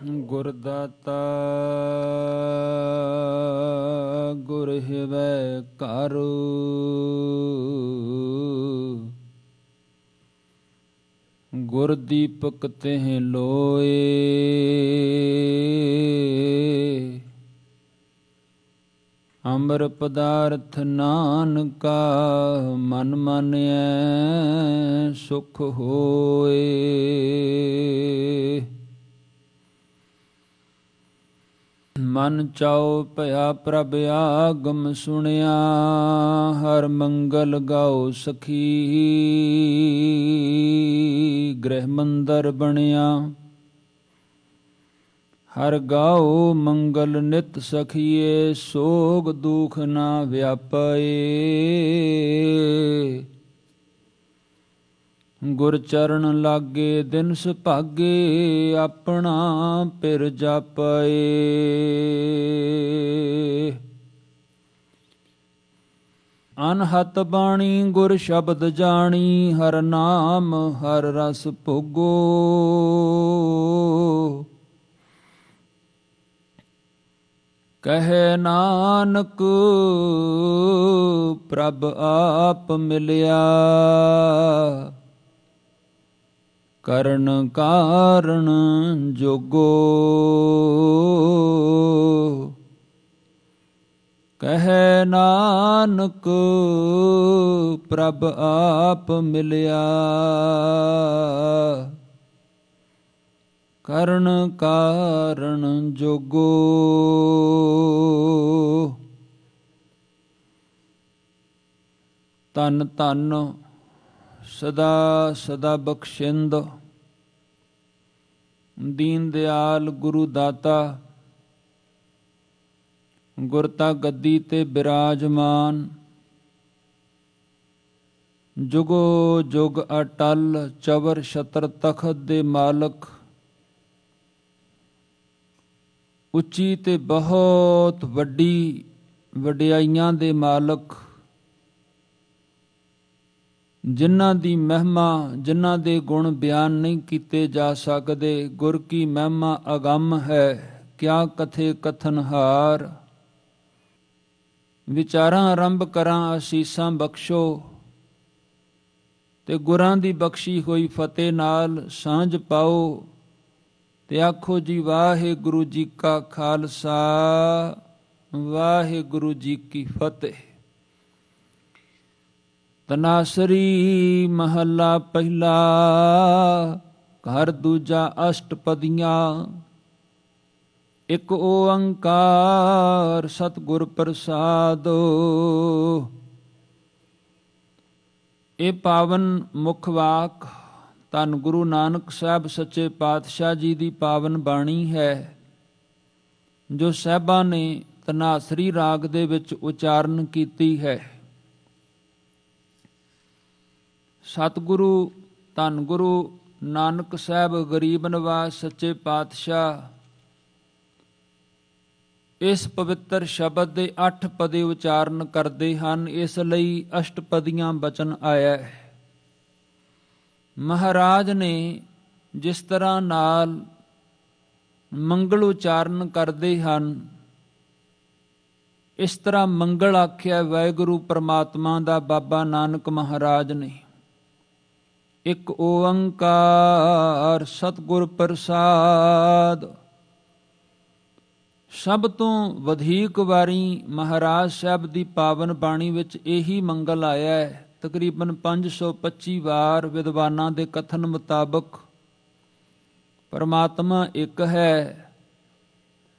ਗੁਰ ਦਾਤਾ ਗੁਰ ਹਿਵੈ ਘਰ, ਗੁਰ ਦੀਪਕ ਤਿਹ ਲੋਏ। ਅੰਮ੍ਰਿ ਪਦਾਰਥ ਨਾਨਕਾ ਮਨ ਮਾਨਿਐ ਸੁਖ ਹੋਏ। ਮਨ ਚਾਉ ਭਇਆ ਪ੍ਰਭ ਆਗਮ ਸੁਣਿਆ, ਹਰ ਮੰਗਲ ਗਾਓ ਸਖੀ ਗ੍ਰਹਿ ਮੰਦਰ ਬਣਿਆ। ਹਰ ਗਾਓ ਮੰਗਲ ਨਿਤ ਸਖੀਏ, ਸੋਗ ਦੁਖ ਨਾ ਵਿਆਪੇ। ਗੁਰ ਚਰਨ ਲਾਗੇ ਦਿਨ ਸੁਭਾਗੇ, ਆਪਣਾ ਪਿਰ ਜਾਪੇ। ਅਨਹਤ ਬਾਣੀ ਗੁਰ ਸ਼ਬਦ ਜਾਣੀ, ਹਰ ਨਾਮ ਹਰ ਰਸ ਭੋਗੋ। ਕਹੈ ਨਾਨਕ ਪ੍ਰਭ ਆਪ ਮਿਲਿਆ, ਕਰਨ ਕਾਰਣ ਜੋਗੋ। ਕਹੈ ਨਾਨਕ ਪ੍ਰਭ ਆਪ ਮਿਲਿਆ, ਕਰਨ ਕਾਰਣ ਜੋਗੋ। ਧੰਨ ਧੰਨ ਸਦਾ ਸਦਾ ਬਖਸ਼ਿੰਦ ਦੀਨ ਦਿਆਲ ਗੁਰੂ ਦਾਤਾ, ਗੁਰਤਾ ਗੱਦੀ ਤੇ ਬਿਰਾਜਮਾਨ, ਜੁਗੋ ਜੁਗ ਅਟਲ ਚਵਰ ਛਤਰ ਤਖਤ ਦੇ ਮਾਲਕ, ਉੱਚੀ ਤੇ ਬਹੁਤ ਵੱਡੀ ਵਡਿਆਈਆਂ ਦੇ ਮਾਲਕ, ਜਿਨ੍ਹਾਂ ਦੀ ਮਹਿਮਾ ਜਿਨ੍ਹਾਂ ਦੇ ਗੁਣ ਬਿਆਨ ਨਹੀਂ ਕੀਤੇ ਜਾ ਸਕਦੇ। ਗੁਰ ਕੀ ਮਹਿਮਾ ਅਗੰਮ ਹੈ, ਕਿਆ ਕਥੇ ਕਥਨਹਾਰ। ਵਿਚਾਰਾਂ ਆਰੰਭ ਕਰਾਂ, ਅਸੀਸਾਂ ਬਖਸ਼ੋ, ਤੇ ਗੁਰਾਂ ਦੀ ਬਖਸ਼ੀ ਹੋਈ ਫਤਿਹ ਨਾਲ ਸਾਂਝ ਪਾਓ, ਤੇ ਆਖੋ ਜੀ ਵਾਹਿਗੁਰੂ ਜੀ ਕਾ ਖਾਲਸਾ, ਵਾਹਿਗੁਰੂ ਜੀ ਕੀ ਫਤਿਹ। ਤਨਾਸਰੀ ਮਹੱਲਾ ਪਹਿਲਾ, ਘਰ ਦੂਜਾ ਅਸ਼ਟਪਦੀਆਂ। ਇਕ ਓੰਕਾਰ ਸਤਿਗੁਰ ਪ੍ਰਸਾਦਿ। ਇਹ ਪਾਵਨ ਮੁੱਖ ਵਾਕ ਧੰਨ ਗੁਰੂ ਨਾਨਕ ਸਾਹਿਬ ਸੱਚੇ ਪਾਤਸ਼ਾਹ ਜੀ ਦੀ ਪਾਵਨ ਬਾਣੀ ਹੈ, ਜੋ ਸਾਹਿਬਾਂ ਨੇ ਧਨਾਸਰੀ ਰਾਗ ਦੇ ਵਿੱਚ ਉਚਾਰਨ ਕੀਤੀ ਹੈ। ਸਤਿਗੁਰੂ ਧੰਨ ਗੁਰੂ ਨਾਨਕ ਸਾਹਿਬ ਗਰੀਬ ਨਿਵਾਸ ਸੱਚੇ ਪਾਤਸ਼ਾਹ ਇਸ ਪਵਿੱਤਰ ਸ਼ਬਦ ਦੇ 8 ਪਦੇ ਉਚਾਰਨ ਕਰਦੇ ਹਨ, ਇਸ ਲਈ ਅਸ਼ਟਪਦੀਆਂ ਬਚਨ ਆਇਆ ਹੈ। ਮਹਾਰਾਜ ਨੇ ਜਿਸ ਤਰ੍ਹਾਂ ਨਾਲ ਮੰਗਲ ਉਚਾਰਨ ਕਰਦੇ ਹਨ, ਇਸ ਤਰ੍ਹਾਂ ਮੰਗਲ ਆਖਿਆ ਵਾਹਿਗੁਰੂ ਪਰਮਾਤਮਾ ਦਾ ਬਾਬਾ ਨਾਨਕ ਮਹਾਰਾਜ ਨੇ। ਇਕ ਓੰਕਾਰ ਸਤਿਗੁਰ ਪ੍ਰਸਾਦਿ। ਸਭ ਤੋਂ ਵਧੇਕ ਵਾਰੀ ਮਹਾਰਾਜ ਸਾਹਿਬ ਦੀ ਪਾਵਨ ਬਾਣੀ ਵਿੱਚ ਇਹੀ ਮੰਗਲ ਆਇਆ ਹੈ। ਤਕਰੀਬਨ 525 ਵਾਰ ਵਿਦਵਾਨਾਂ ਦੇ ਕਥਨ ਮੁਤਾਬਕ ਪਰਮਾਤਮਾ ਇੱਕ ਹੈ।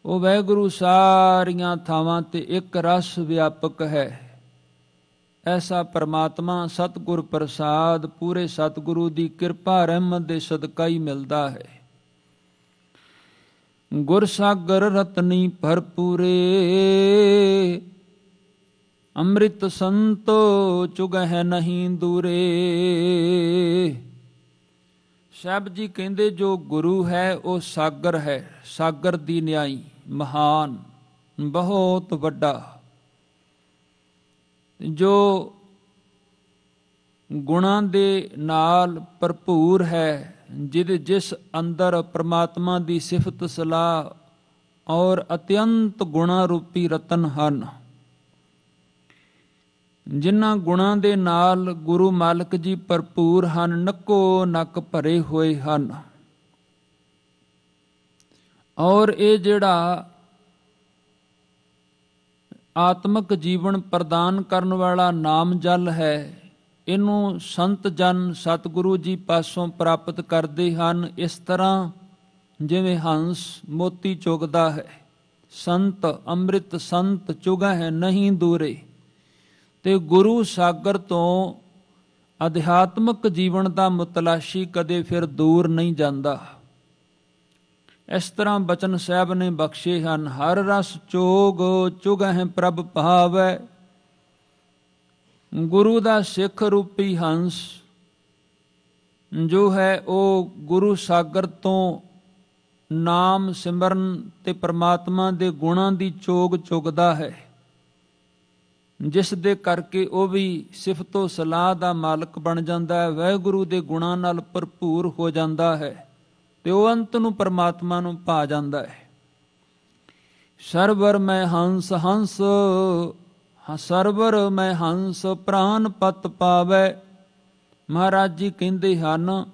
ਉਹ ਵਾਹਿਗੁਰੂ ਸਾਰੀਆਂ ਥਾਵਾਂ ਤੇ ਇੱਕ ਰਸ ਵਿਆਪਕ ਹੈ। ਐਸਾ ਪਰਮਾਤਮਾ ਸਤਿਗੁਰ ਪ੍ਰਸਾਦ ਪੂਰੇ ਸਤਿਗੁਰੂ ਦੀ ਕਿਰਪਾ ਰਹਿਮਤ ਦੇ ਸਦਕਾ ਹੀ ਮਿਲਦਾ ਹੈ। ਗੁਰ ਸਾਗਰ ਰਤਨੀ ਭਰਪੂਰੇ, ਅੰਮ੍ਰਿਤ ਸੰਤੋ ਚੁਗਹਿ ਨਹੀਂ ਦੂਰੇ। ਸਾਹਿਬ ਜੀ ਕਹਿੰਦੇ ਜੋ ਗੁਰੂ ਹੈ ਉਹ ਸਾਗਰ ਹੈ, ਸਾਗਰ ਦੀ ਨਿਆਈ, ਮਹਾਨ, ਬਹੁਤ ਵੱਡਾ, ਜੋ ਗੁਣਾਂ ਦੇ ਨਾਲ ਭਰਪੂਰ ਹੈ, ਜਿਸ ਅੰਦਰ ਪ੍ਰਮਾਤਮਾ ਦੀ ਸਿਫਤ ਸਲਾਹ ਔਰ ਅਤਿਅੰਤ ਗੁਣਾ ਰੂਪੀ ਰਤਨ ਹਨ। ਜਿਨ੍ਹਾਂ ਗੁਣਾਂ ਦੇ ਨਾਲ ਗੁਰੂ ਮਾਲਕ ਜੀ ਭਰਪੂਰ ਹਨ, ਨੱਕੋ ਨੱਕ ਭਰੇ ਹੋਏ ਹਨ। ਔਰ ਇਹ ਜਿਹੜਾ ਆਤਮਿਕ ਜੀਵਨ ਪ੍ਰਦਾਨ ਕਰਨ ਵਾਲਾ ਨਾਮ ਜਲ ਹੈ, ਇਹਨੂੰ ਸੰਤ ਜਨ ਸਤਿਗੁਰੂ ਜੀ ਪਾਸੋਂ ਪ੍ਰਾਪਤ ਕਰਦੇ ਹਨ। ਇਸ ਤਰ੍ਹਾਂ ਜਿਵੇਂ ਹੰਸ ਮੋਤੀ ਚੁਗਦਾ ਹੈ, ਸੰਤ ਅੰਮ੍ਰਿਤ ਸੰਤ ਚੁਗਾ ਹੈ ਨਹੀਂ ਦੂਰੇ। ਤੇ ਗੁਰੂ ਸਾਗਰ ਤੋਂ ਅਧਿਆਤਮਕ ਜੀਵਨ ਦਾ ਮੁਤਲਾਸ਼ੀ ਕਦੇ ਫਿਰ ਦੂਰ ਨਹੀਂ ਜਾਂਦਾ। ਇਸ ਤਰ੍ਹਾਂ ਬਚਨ ਸਾਹਿਬ ਨੇ ਬਖਸ਼ੇ ਹਨ। ਹਰ ਰਸ ਚੋਗ ਚੁਗਹਿ ਪ੍ਰਭ ਭਾਵੈ, ਗੁਰੂ ਦਾ ਸਿੱਖ ਰੂਪੀ ਹੰਸ ਜੋ ਹੈ ਉਹ ਗੁਰੂ ਸਾਗਰ ਤੋਂ ਨਾਮ ਸਿਮਰਨ ਤੇ ਪ੍ਰਮਾਤਮਾ ਦੇ ਗੁਣਾਂ ਦੀ ਚੋਗ ਚੁਗਦਾ ਹੈ, ਜਿਸ ਦੇ ਕਰਕੇ ਉਹ ਵੀ ਸਿਫਤੋ ਸਲਾਹ ਦਾ ਮਾਲਕ ਬਣ ਜਾਂਦਾ ਹੈ, ਵਾਹਿਗੁਰੂ ਦੇ ਗੁਣਾਂ ਨਾਲ ਭਰਪੂਰ ਹੋ ਜਾਂਦਾ ਹੈ ਤੇ ਉਹ ਅੰਤ ਨੂੰ ਪ੍ਰਮਾਤਮਾ ਨੂੰ ਭਾ ਜਾਂਦਾ ਹੈ। ਸਰਵਰ ਮੈਂ ਹੰਸ ਹੰਸ, ਸਰਵਰ ਮੈਂ ਹੰਸ ਪ੍ਰਾਨ ਪਤ ਪਾਵੈ। ਮਹਾਰਾਜ ਜੀ ਕਹਿੰਦੇ ਹਨ,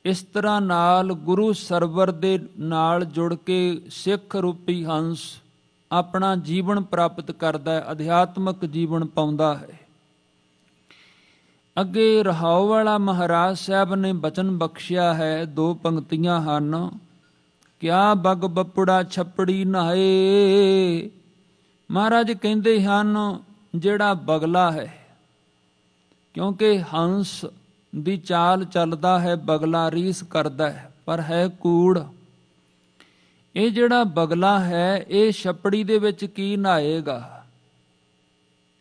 ਇਸ ਤਰ੍ਹਾਂ ਨਾਲ ਗੁਰੂ ਸਰਵਰ ਦੇ ਨਾਲ ਜੁੜ ਕੇ ਸਿੱਖ ਰੂਪੀ ਹੰਸ ਆਪਣਾ ਜੀਵਨ ਪ੍ਰਾਪਤ ਕਰਦਾ ਹੈ, ਅਧਿਆਤਮਕ ਜੀਵਨ ਪਾਉਂਦਾ ਹੈ। ਅੱਗੇ ਰਹਾਉ ਵਾਲਾ ਮਹਾਰਾਜ ਸਾਹਿਬ ਨੇ ਬਚਨ ਬਖਸ਼ਿਆ ਹੈ, 2 ਪੰਕਤੀਆਂ ਹਨ। ਕਿਆ ਬਗ ਬੱਪੜਾ ਛੱਪੜੀ ਨਹਾਏ। ਮਹਾਰਾਜ ਕਹਿੰਦੇ ਹਨ, ਜਿਹੜਾ ਬਗਲਾ ਹੈ, ਕਿਉਂਕਿ ਹੰਸ ਦੀ ਚਾਲ ਚੱਲਦਾ ਹੈ, ਬਗਲਾ ਰੀਸ ਕਰਦਾ ਹੈ, ਪਰ ਹੈ ਕੂੜ। ਇਹ ਜਿਹੜਾ ਬਗਲਾ ਹੈ, ਇਹ ਛੱਪੜੀ ਦੇ ਵਿੱਚ ਕੀ ਨਹਾਏਗਾ।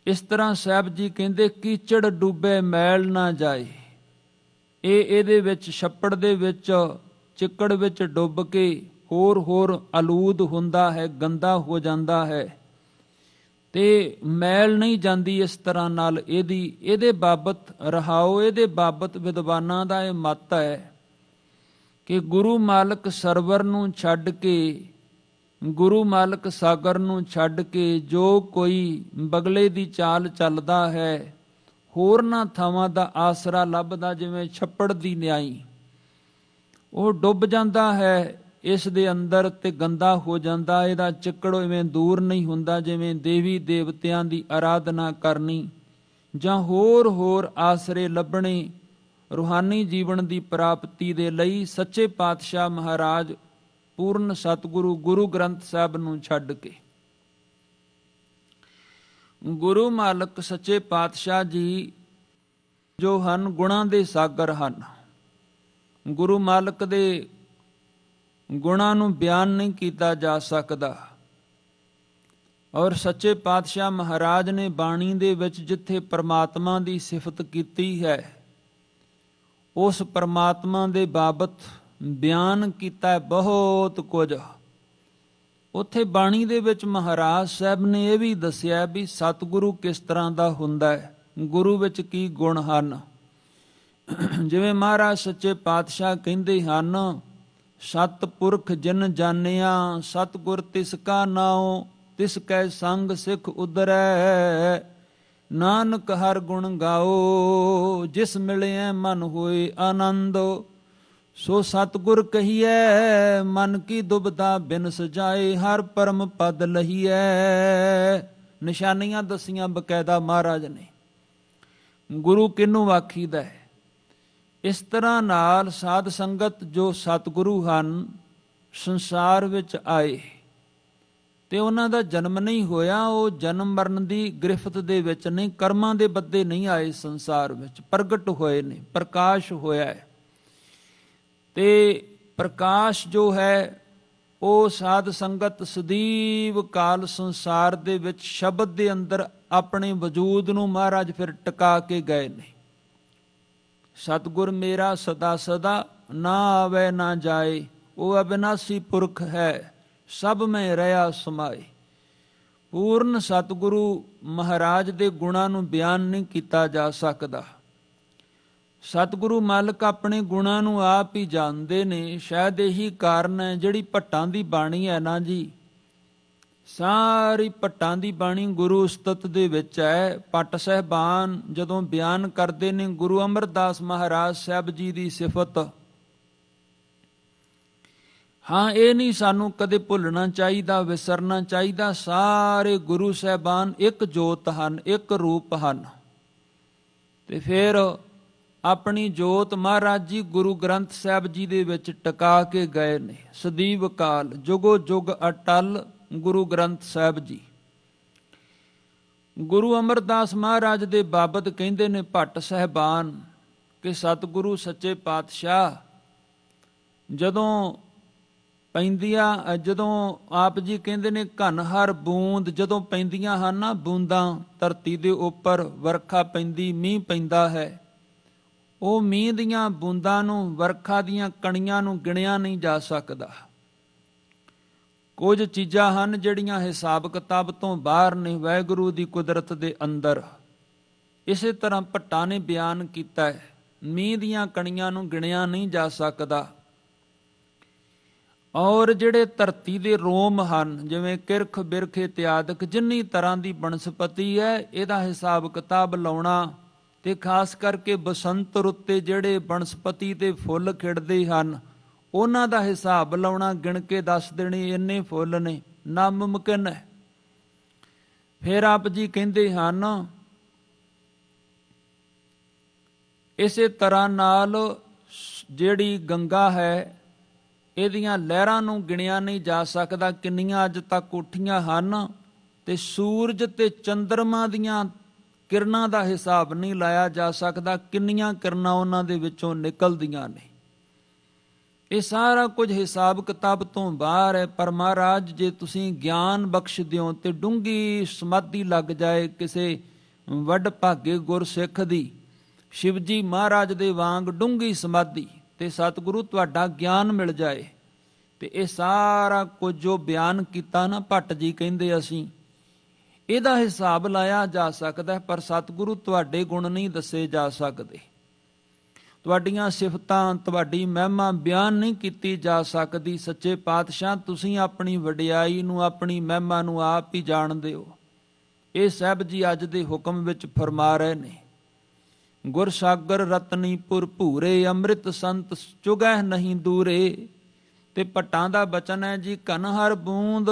ਇਸ ਤਰ੍ਹਾਂ ਸਾਹਿਬ ਜੀ ਕਹਿੰਦੇ, ਕੀਚੜ ਡੁੱਬੇ ਮੈਲ ਨਾ ਜਾਏ। ਇਹਦੇ ਵਿੱਚ ਛੱਪੜ ਦੇ ਵਿੱਚ ਚਿੱਕੜ ਵਿੱਚ ਡੁੱਬ ਕੇ ਹੋਰ ਆਲੂਦ ਹੁੰਦਾ ਹੈ, ਗੰਦਾ ਹੋ ਜਾਂਦਾ ਹੈ ਤੇ ਮੈਲ ਨਹੀਂ ਜਾਂਦੀ। ਇਸ ਤਰ੍ਹਾਂ ਨਾਲ ਇਹਦੇ ਬਾਬਤ ਰਹਾਓ, ਇਹਦੇ ਬਾਬਤ ਵਿਦਵਾਨਾਂ ਦਾ ਇਹ ਮਤ ਹੈ ਕਿ ਗੁਰੂ ਮਾਲਕ ਸਰਵਰ ਨੂੰ ਛੱਡ ਕੇ, ਗੁਰੂ ਮਾਲਕ ਸਾਗਰ ਨੂੰ ਛੱਡ ਕੇ ਜੋ ਕੋਈ ਬਗਲੇ ਦੀ ਚਾਲ ਚੱਲਦਾ ਹੈ, ਹੋਰਨਾਂ ਥਾਵਾਂ ਦਾ ਆਸਰਾ ਲੱਭਦਾ, ਜਿਵੇਂ ਛੱਪੜ ਦੀ ਨਿਆਈ, ਉਹ ਡੁੱਬ ਜਾਂਦਾ ਹੈ ਇਸ ਦੇ ਅੰਦਰ ਤੇ ਗੰਦਾ ਹੋ ਜਾਂਦਾ। ਇਹਦਾ ਚਿੱਕੜ ਇਵੇਂ ਦੂਰ ਨਹੀਂ ਹੁੰਦਾ ਜਿਵੇਂ ਦੇਵੀ ਦੇਵਤਿਆਂ ਦੀ ਆਰਾਧਨਾ ਕਰਨੀ ਜਾਂ ਹੋਰ ਆਸਰੇ ਲੱਭਣੇ ਰੂਹਾਨੀ ਜੀਵਨ ਦੀ ਪ੍ਰਾਪਤੀ ਦੇ ਲਈ ਸੱਚੇ ਪਾਤਸ਼ਾਹ ਮਹਾਰਾਜ ਪੂਰਨ ਸਤਿਗੁਰੂ ਗੁਰੂ ਗ੍ਰੰਥ ਸਾਹਿਬ ਨੂੰ ਛੱਡ ਕੇ, ਗੁਰੂ ਮਾਲਕ ਸੱਚੇ ਪਾਤਸ਼ਾਹ ਜੀ ਜੋ ਹਨ ਗੁਣਾਂ ਦੇ ਸਾਗਰ ਹਨ। ਗੁਰੂ ਮਾਲਕ ਦੇ ਗੁਣਾਂ ਨੂੰ ਬਿਆਨ ਨਹੀਂ ਕੀਤਾ ਜਾ ਸਕਦਾ। ਔਰ ਸੱਚੇ ਪਾਤਸ਼ਾਹ ਮਹਾਰਾਜ ਨੇ ਬਾਣੀ ਦੇ ਵਿੱਚ ਜਿੱਥੇ ਪਰਮਾਤਮਾ ਦੀ ਸਿਫਤ ਕੀਤੀ ਹੈ, ਉਸ ਪਰਮਾਤਮਾ ਦੇ ਬਾਬਤ ਬਿਆਨ ਕੀਤਾ ਹੈ ਬਹੁਤ ਕੁਝ। ਉੱਥੇ ਬਾਣੀ ਦੇ ਵਿੱਚ ਮਹਾਰਾਜ ਸਾਹਿਬ ਨੇ ਇਹ ਵੀ ਦੱਸਿਆ ਵੀ ਸਤਿਗੁਰੂ ਕਿਸ ਤਰ੍ਹਾਂ ਦਾ ਹੁੰਦਾ ਹੈ, ਗੁਰੂ ਵਿੱਚ ਕੀ ਗੁਣ ਹਨ। ਜਿਵੇਂ ਮਹਾਰਾਜ ਸੱਚੇ ਪਾਤਸ਼ਾਹ ਕਹਿੰਦੇ ਹਨ, ਸਤਿਪੁਰਖ ਜਿਨ ਜਾਣਿਆ ਸਤਿਗੁਰ ਤਿਸ ਕਾ ਨਾਉ, ਤਿਸ ਕੈ ਸੰਗ ਸਿੱਖ ਉਦਰੈ, ਨਾਨਕ ਹਰ ਗੁਣ ਗਾਓ, ਜਿਸ ਮਿਲਿਐ ਮਨ ਹੋਏ ਆਨੰਦ। ਸੋ ਸਤਿਗੁਰ ਕਹੀਐ ਮਨ ਕੀ ਦੁਬਦਾ ਬਿਨ ਸਜਾਏ, ਹਰ ਪਰਮ ਪਦ ਲਹੀਐ। ਨਿਸ਼ਾਨੀਆਂ ਦਸੀਆਂ ਬਕਾਇਦਾ ਮਹਾਰਾਜ ਨੇ, ਗੁਰੂ ਕਿਹਨੂੰ ਆਖੀਦਾ ਹੈ। ਇਸ ਤਰ੍ਹਾਂ ਨਾਲ ਸਾਧ ਸੰਗਤ ਜੋ ਸਤਿਗੁਰੂ ਹਨ ਸੰਸਾਰ ਵਿੱਚ ਆਏ ਤੇ ਉਹਨਾਂ ਦਾ ਜਨਮ ਨਹੀਂ ਹੋਇਆ, ਉਹ ਜਨਮ ਮਰਨ ਦੀ ਗ੍ਰਿਫਤ ਦੇ ਵਿੱਚ ਨਹੀਂ, ਕਰਮਾਂ ਦੇ ਬੱਦੇ ਨਹੀਂ ਆਏ, ਸੰਸਾਰ ਵਿੱਚ ਪ੍ਰਗਟ ਹੋਏ ਨੇ, ਪ੍ਰਕਾਸ਼ ਹੋਇਆ ਹੈ। ਤੇ ਪ੍ਰਕਾਸ਼ ਜੋ ਹੈ ਉਹ ਸਾਧ ਸੰਗਤ ਸਦੀਵ ਕਾਲ ਸੰਸਾਰ ਦੇ ਵਿੱਚ ਸ਼ਬਦ ਦੇ ਅੰਦਰ ਆਪਣੇ ਵਜੂਦ ਨੂੰ ਮਹਾਰਾਜ ਫਿਰ ਟਿਕਾ ਕੇ ਗਏ ਨੇ। ਸਤਿਗੁਰ ਮੇਰਾ ਸਦਾ ਸਦਾ ਨਾ ਆਵੇ ਨਾ ਜਾਏ, ਉਹ ਅਬਿਨਾਸੀ ਪੁਰਖ ਹੈ, ਸਭ ਮੈਂ ਰਹਾ ਸਮਾਏ। ਪੂਰਨ ਸਤਿਗੁਰੂ ਮਹਾਰਾਜ ਦੇ ਗੁਣਾਂ ਨੂੰ ਬਿਆਨ ਨਹੀਂ ਕੀਤਾ ਜਾ ਸਕਦਾ। ਸਤਿਗੁਰੂ ਮਾਲਕ ਆਪਣੇ ਗੁਣਾਂ ਨੂੰ ਆਪ ਹੀ ਜਾਣਦੇ ਨੇ। ਸ਼ਾਇਦ ਇਹੀ ਕਾਰਨ ਹੈ ਜਿਹੜੀ ਭੱਟਾਂ ਦੀ ਬਾਣੀ ਹੈ ਨਾ ਜੀ, ਸਾਰੀ ਭੱਟਾਂ ਦੀ ਬਾਣੀ ਗੁਰੂ ਉਸਤਤ ਦੇ ਵਿੱਚ ਹੈ। ਭੱਟ ਸਾਹਿਬਾਨ ਜਦੋਂ ਬਿਆਨ ਕਰਦੇ ਨੇ ਗੁਰੂ ਅਮਰਦਾਸ ਮਹਾਰਾਜ ਸਾਹਿਬ ਜੀ ਦੀ ਸਿਫਤ, ਹਾਂ ਇਹ ਨਹੀਂ ਸਾਨੂੰ ਕਦੇ ਭੁੱਲਣਾ ਚਾਹੀਦਾ, ਵਿਸਰਨਾ ਚਾਹੀਦਾ। ਸਾਰੇ ਗੁਰੂ ਸਾਹਿਬਾਨ ਇੱਕ ਜੋਤ ਹਨ, ਇੱਕ ਰੂਪ ਹਨ। ਤੇ ਫਿਰ ਆਪਣੀ ਜੋਤ ਮਹਾਰਾਜ ਜੀ ਗੁਰੂ ਗ੍ਰੰਥ ਸਾਹਿਬ ਜੀ ਦੇ ਵਿੱਚ ਟਿਕਾ ਕੇ ਗਏ ਨੇ। ਸਦੀਵ ਕਾਲ ਜੁਗੋ ਜੁਗ ਅਟਲ ਗੁਰੂ ਗ੍ਰੰਥ ਸਾਹਿਬ ਜੀ। ਗੁਰੂ ਅਮਰਦਾਸ ਮਹਾਰਾਜ ਦੇ ਬਾਬਤ ਕਹਿੰਦੇ ਨੇ ਭੱਟ ਸਾਹਿਬਾਨ ਕਿ ਸਤਿਗੁਰੂ ਸੱਚੇ ਪਾਤਸ਼ਾਹ ਜਦੋਂ ਪੈਂਦੀਆਂ, ਜਦੋਂ ਆਪ ਜੀ ਕਹਿੰਦੇ ਨੇ ਘਨ ਹਰ ਬੂੰਦ ਜਦੋਂ ਪੈਂਦੀਆਂ ਹਨ ਨਾ, ਬੂੰਦਾਂ ਧਰਤੀ ਦੇ ਉੱਪਰ ਵਰਖਾ ਪੈਂਦੀ, ਮੀਂਹ ਪੈਂਦਾ ਹੈ, ਉਹ ਮੀਂਹ ਦੀਆਂ ਬੂੰਦਾਂ ਨੂੰ, ਵਰਖਾ ਦੀਆਂ ਕਣੀਆਂ ਨੂੰ ਗਿਣਿਆ ਨਹੀਂ ਜਾ ਸਕਦਾ। ਕੁਝ ਚੀਜ਼ਾਂ ਹਨ ਜਿਹੜੀਆਂ ਹਿਸਾਬ ਕਿਤਾਬ ਤੋਂ ਬਾਹਰ ਨੇ, ਵਾਹਿਗੁਰੂ ਦੀ ਕੁਦਰਤ ਦੇ ਅੰਦਰ। ਇਸੇ ਤਰ੍ਹਾਂ ਭੱਟਾਂ ਨੇ ਬਿਆਨ ਕੀਤਾ ਹੈ, ਮੀਂਹ ਦੀਆਂ ਕਣੀਆਂ ਨੂੰ ਗਿਣਿਆ ਨਹੀਂ ਜਾ ਸਕਦਾ। ਔਰ ਜਿਹੜੇ ਧਰਤੀ ਦੇ ਰੋਮ ਹਨ, ਜਿਵੇਂ ਕਿਰਖ ਬਿਰਖ ਇਤਿਆਦਿਕ ਜਿੰਨੀ ਤਰ੍ਹਾਂ ਦੀ ਬਨਸਪਤੀ ਹੈ, ਇਹਦਾ ਹਿਸਾਬ ਕਿਤਾਬ ਲਾਉਣਾ, ਤੇ ਖਾਸ ਕਰਕੇ ਬਸੰਤ ਰੁੱਤੇ ਜਿਹੜੇ ਬਨਸਪਤੀ ਤੇ ਫੁੱਲ ਖਿੜਦੇ ਹਨ, ਉਹਨਾਂ ਦਾ ਹਿਸਾਬ ਲਾਉਣਾ, ਗਿਣ ਕੇ ਦੱਸ ਦੇਣੇ ਇੰਨੇ ਫੁੱਲ ਨੇ, ਨਾਮੁਮਕਿਨ ਹੈ। ਫਿਰ ਆਪ ਜੀ ਕਹਿੰਦੇ ਹਨ ਇਸੇ ਤਰ੍ਹਾਂ ਨਾਲ ਜਿਹੜੀ ਗੰਗਾ ਹੈ, ਇਹਦੀਆਂ ਲਹਿਰਾਂ ਨੂੰ ਗਿਣਿਆ ਨਹੀਂ ਜਾ ਸਕਦਾ ਕਿੰਨੀਆਂ ਅੱਜ ਤੱਕ ਉੱਠੀਆਂ ਹਨ। ਤੇ ਸੂਰਜ ਤੇ ਚੰਦਰਮਾ ਦੀਆਂ ਕਿਰਨਾਂ ਦਾ ਹਿਸਾਬ ਨਹੀਂ ਲਾਇਆ ਜਾ ਸਕਦਾ ਕਿੰਨੀਆਂ ਕਿਰਨਾਂ ਉਹਨਾਂ ਦੇ ਵਿੱਚੋਂ ਨਿਕਲਦੀਆਂ ਨੇ। ਇਹ ਸਾਰਾ ਕੁਝ ਹਿਸਾਬ ਕਿਤਾਬ ਤੋਂ ਬਾਹਰ ਹੈ। ਪਰ ਮਹਾਰਾਜ ਜੇ ਤੁਸੀਂ ਗਿਆਨ ਬਖਸ਼ ਦਿਓ ਤੇ ਡੂੰਘੀ ਸਮਾਧੀ ਲੱਗ ਜਾਏ ਕਿਸੇ ਵੱਡ ਭਾਗੇ ਗੁਰਸਿੱਖ ਦੀ, ਸ਼ਿਵਜੀ ਮਹਾਰਾਜ ਦੇ ਵਾਂਗ ਡੂੰਘੀ ਸਮਾਧੀ, ਤੇ ਸਤਿਗੁਰੂ ਤੁਹਾਡਾ ਗਿਆਨ ਮਿਲ ਜਾਏ, ਤੇ ਇਹ ਸਾਰਾ ਕੁਝ ਜੋ ਬਿਆਨ ਕੀਤਾ ਨਾ ਭੱਟ ਜੀ ਕਹਿੰਦੇ ਅਸੀਂ, ਇਹਦਾ ਹਿਸਾਬ ਲਾਇਆ ਜਾ ਸਕਦਾ, ਪਰ ਸਤਿਗੁਰੂ ਤੁਹਾਡੇ ਗੁਣ ਨਹੀਂ ਦੱਸੇ ਜਾ ਸਕਦੇ, ਤੁਹਾਡੀਆਂ ਸਿਫਤਾਂ, ਤੁਹਾਡੀ ਮਹਿਮਾ ਬਿਆਨ ਨਹੀਂ ਕੀਤੀ ਜਾ ਸਕਦੀ। ਸੱਚੇ ਪਾਤਸ਼ਾਹ ਤੁਸੀਂ ਆਪਣੀ ਵਡਿਆਈ ਨੂੰ, ਆਪਣੀ ਮਹਿਮਾ ਨੂੰ ਆਪ ਹੀ ਜਾਣਦੇ ਹੋ। ਇਹ ਸਾਹਿਬ ਜੀ ਅੱਜ ਦੇ ਹੁਕਮ ਵਿੱਚ ਫਰਮਾ ਰਹੇ ਨੇ, ਗੁਰ ਸਾਗਰ ਰਤਨੀ ਭੁਰਭੂਰੇ, ਅੰਮ੍ਰਿਤ ਸੰਤ ਚੁਗਹਿ ਨਹੀਂ ਦੂਰੇ। ਤੇ ਭੱਟਾਂ ਦਾ ਬਚਨ ਹੈ ਜੀ, ਘਨ ਹਰ ਬੂੰਦ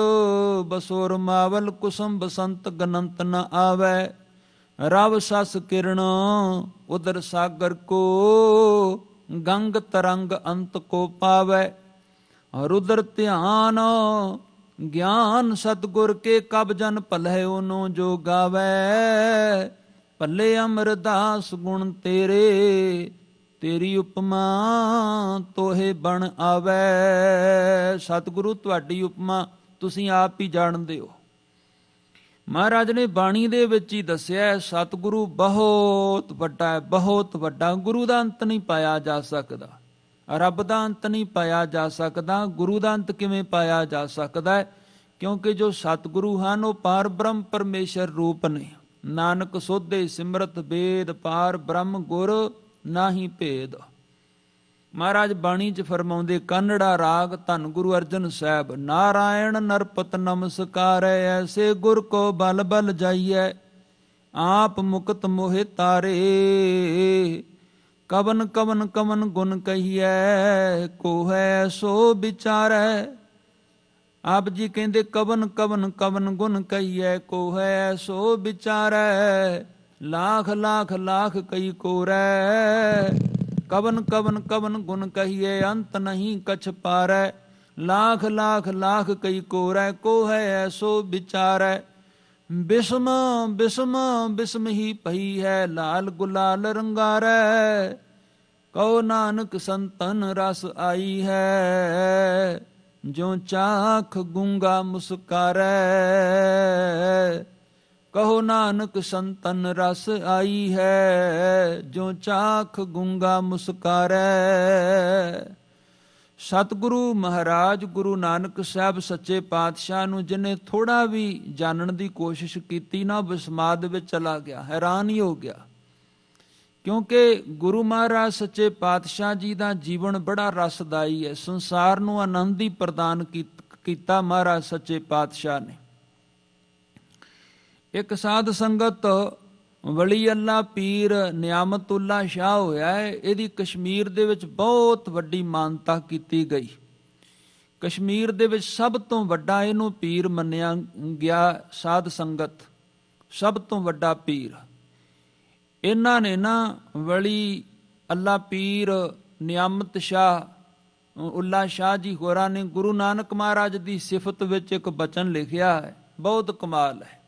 ਬਸੋਰ ਮਾਵਲ, ਕੁਸਮ ਬਸੰਤ ਗਨੰਤ ਨ ਆਵੈ। ਰਵ ਸਸ ਕਿਰਣ ਉਦਰ ਸਾਗਰ ਕੋ, ਗੰਗ ਤਰੰਗ ਅੰਤ ਕੋ ਪਾਵੈ। ਰੁਦਰ ਧਿਆਨ ਗਿਆਨ ਸਤਗੁਰ ਕੇ, ਕਬ ਜਨ ਭਲੈ ਉਹਨੂੰ ਜੋ ਗਾਵੈ। ਭੱਲੇ ਅਮਰਦਾਸ ਗੁਣ ਤੇਰੇ, ਤੇਰੀ ਉਪਮਾ ਤੋਹੇ ਬਣ ਆਵੈ। ਸਤਿਗੁਰੂ ਤੁਹਾਡੀ ਉਪਮਾ ਤੁਸੀਂ ਆਪ ਹੀ ਜਾਣਦੇ ਹੋ। ਮਹਾਰਾਜ ਨੇ ਬਾਣੀ ਦੇ ਵਿੱਚ ਹੀ ਦੱਸਿਆ ਸਤਿਗੁਰੂ ਬਹੁਤ ਵੱਡਾ ਹੈ, ਬਹੁਤ ਵੱਡਾ। ਗੁਰੂ ਦਾ ਅੰਤ ਨਹੀਂ ਪਾਇਆ ਜਾ ਸਕਦਾ, ਰੱਬ ਦਾ ਅੰਤ ਨਹੀਂ ਪਾਇਆ ਜਾ ਸਕਦਾ। ਗੁਰੂ ਦਾ ਅੰਤ ਕਿਵੇਂ ਪਾਇਆ ਜਾ ਸਕਦਾ ਹੈ? ਕਿਉਂਕਿ ਜੋ ਸਤਿਗੁਰੂ ਹਨ ਉਹ ਪਾਰ ਬ੍ਰਹਮ ਪਰਮੇਸ਼ਰ ਰੂਪ ਨੇ। ਨਾਨਕ ਸੋਧੇ ਸਿਮਰਤ ਵੇਦ, ਪਾਰ ਬ੍ਰਹਮ ਗੁਰ ਨਾਹੀ ਭੇਦ। ਮਹਾਰਾਜ ਬਾਣੀ 'ਚ ਫਰਮਾਉਂਦੇ, ਕਾਨੜਾ ਰਾਗ ਧੰਨ ਗੁਰੂ ਅਰਜਨ ਸਾਹਿਬ, ਨਾਰਾਇਣ ਨਰਪਤ ਨਮਸਕਾਰੈ, ਐਸੇ ਗੁਰ ਕੋ ਬਲ ਬਲ ਜਾਈਐ, ਆਪ ਮੁਕਤ ਮੋਹਿ ਤਾਰੇ। ਕਵਨ ਕਵਨ ਕਵਨ ਗੁਣ ਕਹੀਐ, ਕੋ ਹੈ ਸੋ ਵਿਚਾਰੈ। ਆਪ ਜੀ ਕਹਿੰਦੇ ਕਵਨ ਕਵਨ ਕਵਨ ਗੁਣ ਕਹੀਐ, ਕੋ ਹੈ ਸੋ ਵਿਚਾਰੈ। ਲਾਖ ਲਾਖ ਲਾਖ ਕਈ ਕੋਰੈ, ਕਵਨ ਕਵਨ ਕਵਨ ਗੁਣ ਕਹੀਏ, ਅੰਤ ਨਹੀਂ ਕਛ ਪਾਰੈ। ਲਾਖ ਲਾਖ ਲਾਖ ਕਈ ਕੋਰੈ, ਕੋ ਹੈ ਐਸੋ ਵਿਚਾਰੈ। ਬਿਸਮ ਬਿਸਮ ਬਿਸਮ ਹੀ ਪਈ ਹੈ, ਲਾਲ ਗੁਲਾਲ ਰੰਗਾਰੈ। ਕਉ ਨਾਨਕ ਸੰਤਨ ਰਸ ਆਈ ਹੈ, ਜੋ ਚਾਖ ਗੂੰਗਾ ਮੁਸਕਾਰੈ। ਕਹੋ ਨਾਨਕ ਸੰਤਨ ਰਸ ਆਈ ਹੈ, ਜੋ ਚਾਖ ਗੂੰਗਾ ਮੁਸਕਾਰੈ। ਸਤਿਗੁਰੂ ਮਹਾਰਾਜ ਗੁਰੂ ਨਾਨਕ ਸਾਹਿਬ ਸੱਚੇ ਪਾਤਸ਼ਾਹ ਨੂੰ ਜਿਹਨੇ ਥੋੜਾ ਵੀ ਜਾਣਨ ਦੀ ਕੋਸ਼ਿਸ਼ ਕੀਤੀ ਨਾ, ਵਿਸਮਾਦ ਵਿੱਚ ਚਲਾ ਗਿਆ, ਹੈਰਾਨ ਹੀ ਹੋ ਗਿਆ ਕਿਉਂਕਿ ਗੁਰੂ ਮਹਾਰਾਜ ਸੱਚੇ ਪਾਤਸ਼ਾਹ ਜੀ ਦਾ ਜੀਵਨ ਬੜਾ ਰਸਦਾਈ ਹੈ। ਸੰਸਾਰ ਨੂੰ ਆਨੰਦ ਹੀ ਪ੍ਰਦਾਨ ਕੀਤਾ ਮਹਾਰਾਜ ਸੱਚੇ ਪਾਤਸ਼ਾਹ ਨੇ। ਇੱਕ ਸਾਧ ਸੰਗਤ ਵਲੀ ਅੱਲਾ ਪੀਰ ਨਿਆਮਤੁੱਲਾ ਸ਼ਾਹ ਹੋਇਆ ਹੈ। ਇਹਦੀ ਕਸ਼ਮੀਰ ਦੇ ਵਿੱਚ ਬਹੁਤ ਵੱਡੀ ਮਾਨਤਾ ਕੀਤੀ ਗਈ। ਕਸ਼ਮੀਰ ਦੇ ਵਿੱਚ ਸਭ ਤੋਂ ਵੱਡਾ ਇਹਨੂੰ ਪੀਰ ਮੰਨਿਆ ਗਿਆ। ਸਾਧ ਸੰਗਤ ਸਭ ਤੋਂ ਵੱਡਾ ਪੀਰ। ਇਹਨਾਂ ਨੇ ਨਾ ਵਲੀ ਅੱਲਾ ਪੀਰ ਨਿਆਮਤ ਸ਼ਾਹ ਉੱਲਾ ਸ਼ਾਹ ਜੀ ਹੋਰਾਂ ਨੇ ਗੁਰੂ ਨਾਨਕ ਮਹਾਰਾਜ ਦੀ ਸਿਫਤ ਵਿੱਚ ਇੱਕ ਬਚਨ ਲਿਖਿਆ ਹੈ, ਬਹੁਤ ਕਮਾਲ ਹੈ।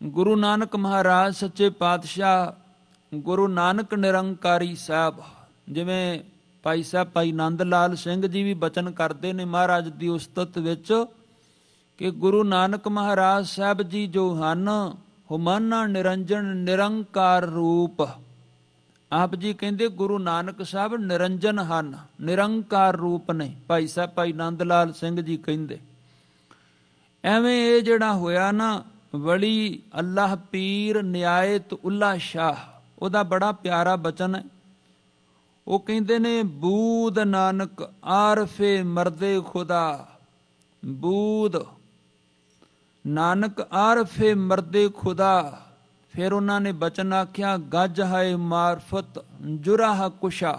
ਗੁਰੂ ਨਾਨਕ ਮਹਾਰਾਜ ਸੱਚੇ ਪਾਤਸ਼ਾਹ ਗੁਰੂ ਨਾਨਕ ਨਿਰੰਕਾਰੀ ਸਾਹਿਬ, ਜਿਵੇਂ ਭਾਈ ਸਾਹਿਬ ਭਾਈ ਨੰਦ ਲਾਲ ਸਿੰਘ ਜੀ ਵੀ ਬਚਨ ਕਰਦੇ ਨੇ ਮਹਾਰਾਜ ਦੀ ਉਸਤਤ ਵਿੱਚ ਕਿ ਗੁਰੂ ਨਾਨਕ ਮਹਾਰਾਜ ਸਾਹਿਬ ਜੀ ਜੋ ਹਨ ਹੁਮਾਨਾ ਨਿਰੰਜਨ ਨਿਰੰਕਾਰ ਰੂਪ। ਆਪ ਜੀ ਕਹਿੰਦੇ ਗੁਰੂ ਨਾਨਕ ਸਾਹਿਬ ਨਿਰੰਜਨ ਹਨ, ਨਿਰੰਕਾਰ ਰੂਪ ਨੇ। ਭਾਈ ਸਾਹਿਬ ਭਾਈ ਨੰਦ ਲਾਲ ਸਿੰਘ ਜੀ ਕਹਿੰਦੇ। ਐਵੇਂ ਇਹ ਜਿਹੜਾ ਹੋਇਆ ਨਾ ਵਲੀ ਅੱਲਾਹ ਪੀਰ ਨਿਆਇਤ ਉੱਲਾ ਸ਼ਾਹ, ਉਹਦਾ ਬੜਾ ਪਿਆਰਾ ਬਚਨ ਹੈ। ਉਹ ਕਹਿੰਦੇ ਨੇ ਬੂਦ ਨਾਨਕ ਆਰਫੇ ਮਰਦੇ ਖੁਦਾ, ਬੂਦ ਨਾਨਕ ਆਰਫੇ ਮਰਦੇ ਖੁਦਾ। ਫਿਰ ਉਹਨਾਂ ਨੇ ਬਚਨ ਆਖਿਆ ਗੱਜ ਹੈ ਮਾਰਫਤ ਜੁਰਾਹ ਕੁਸ਼ਾ।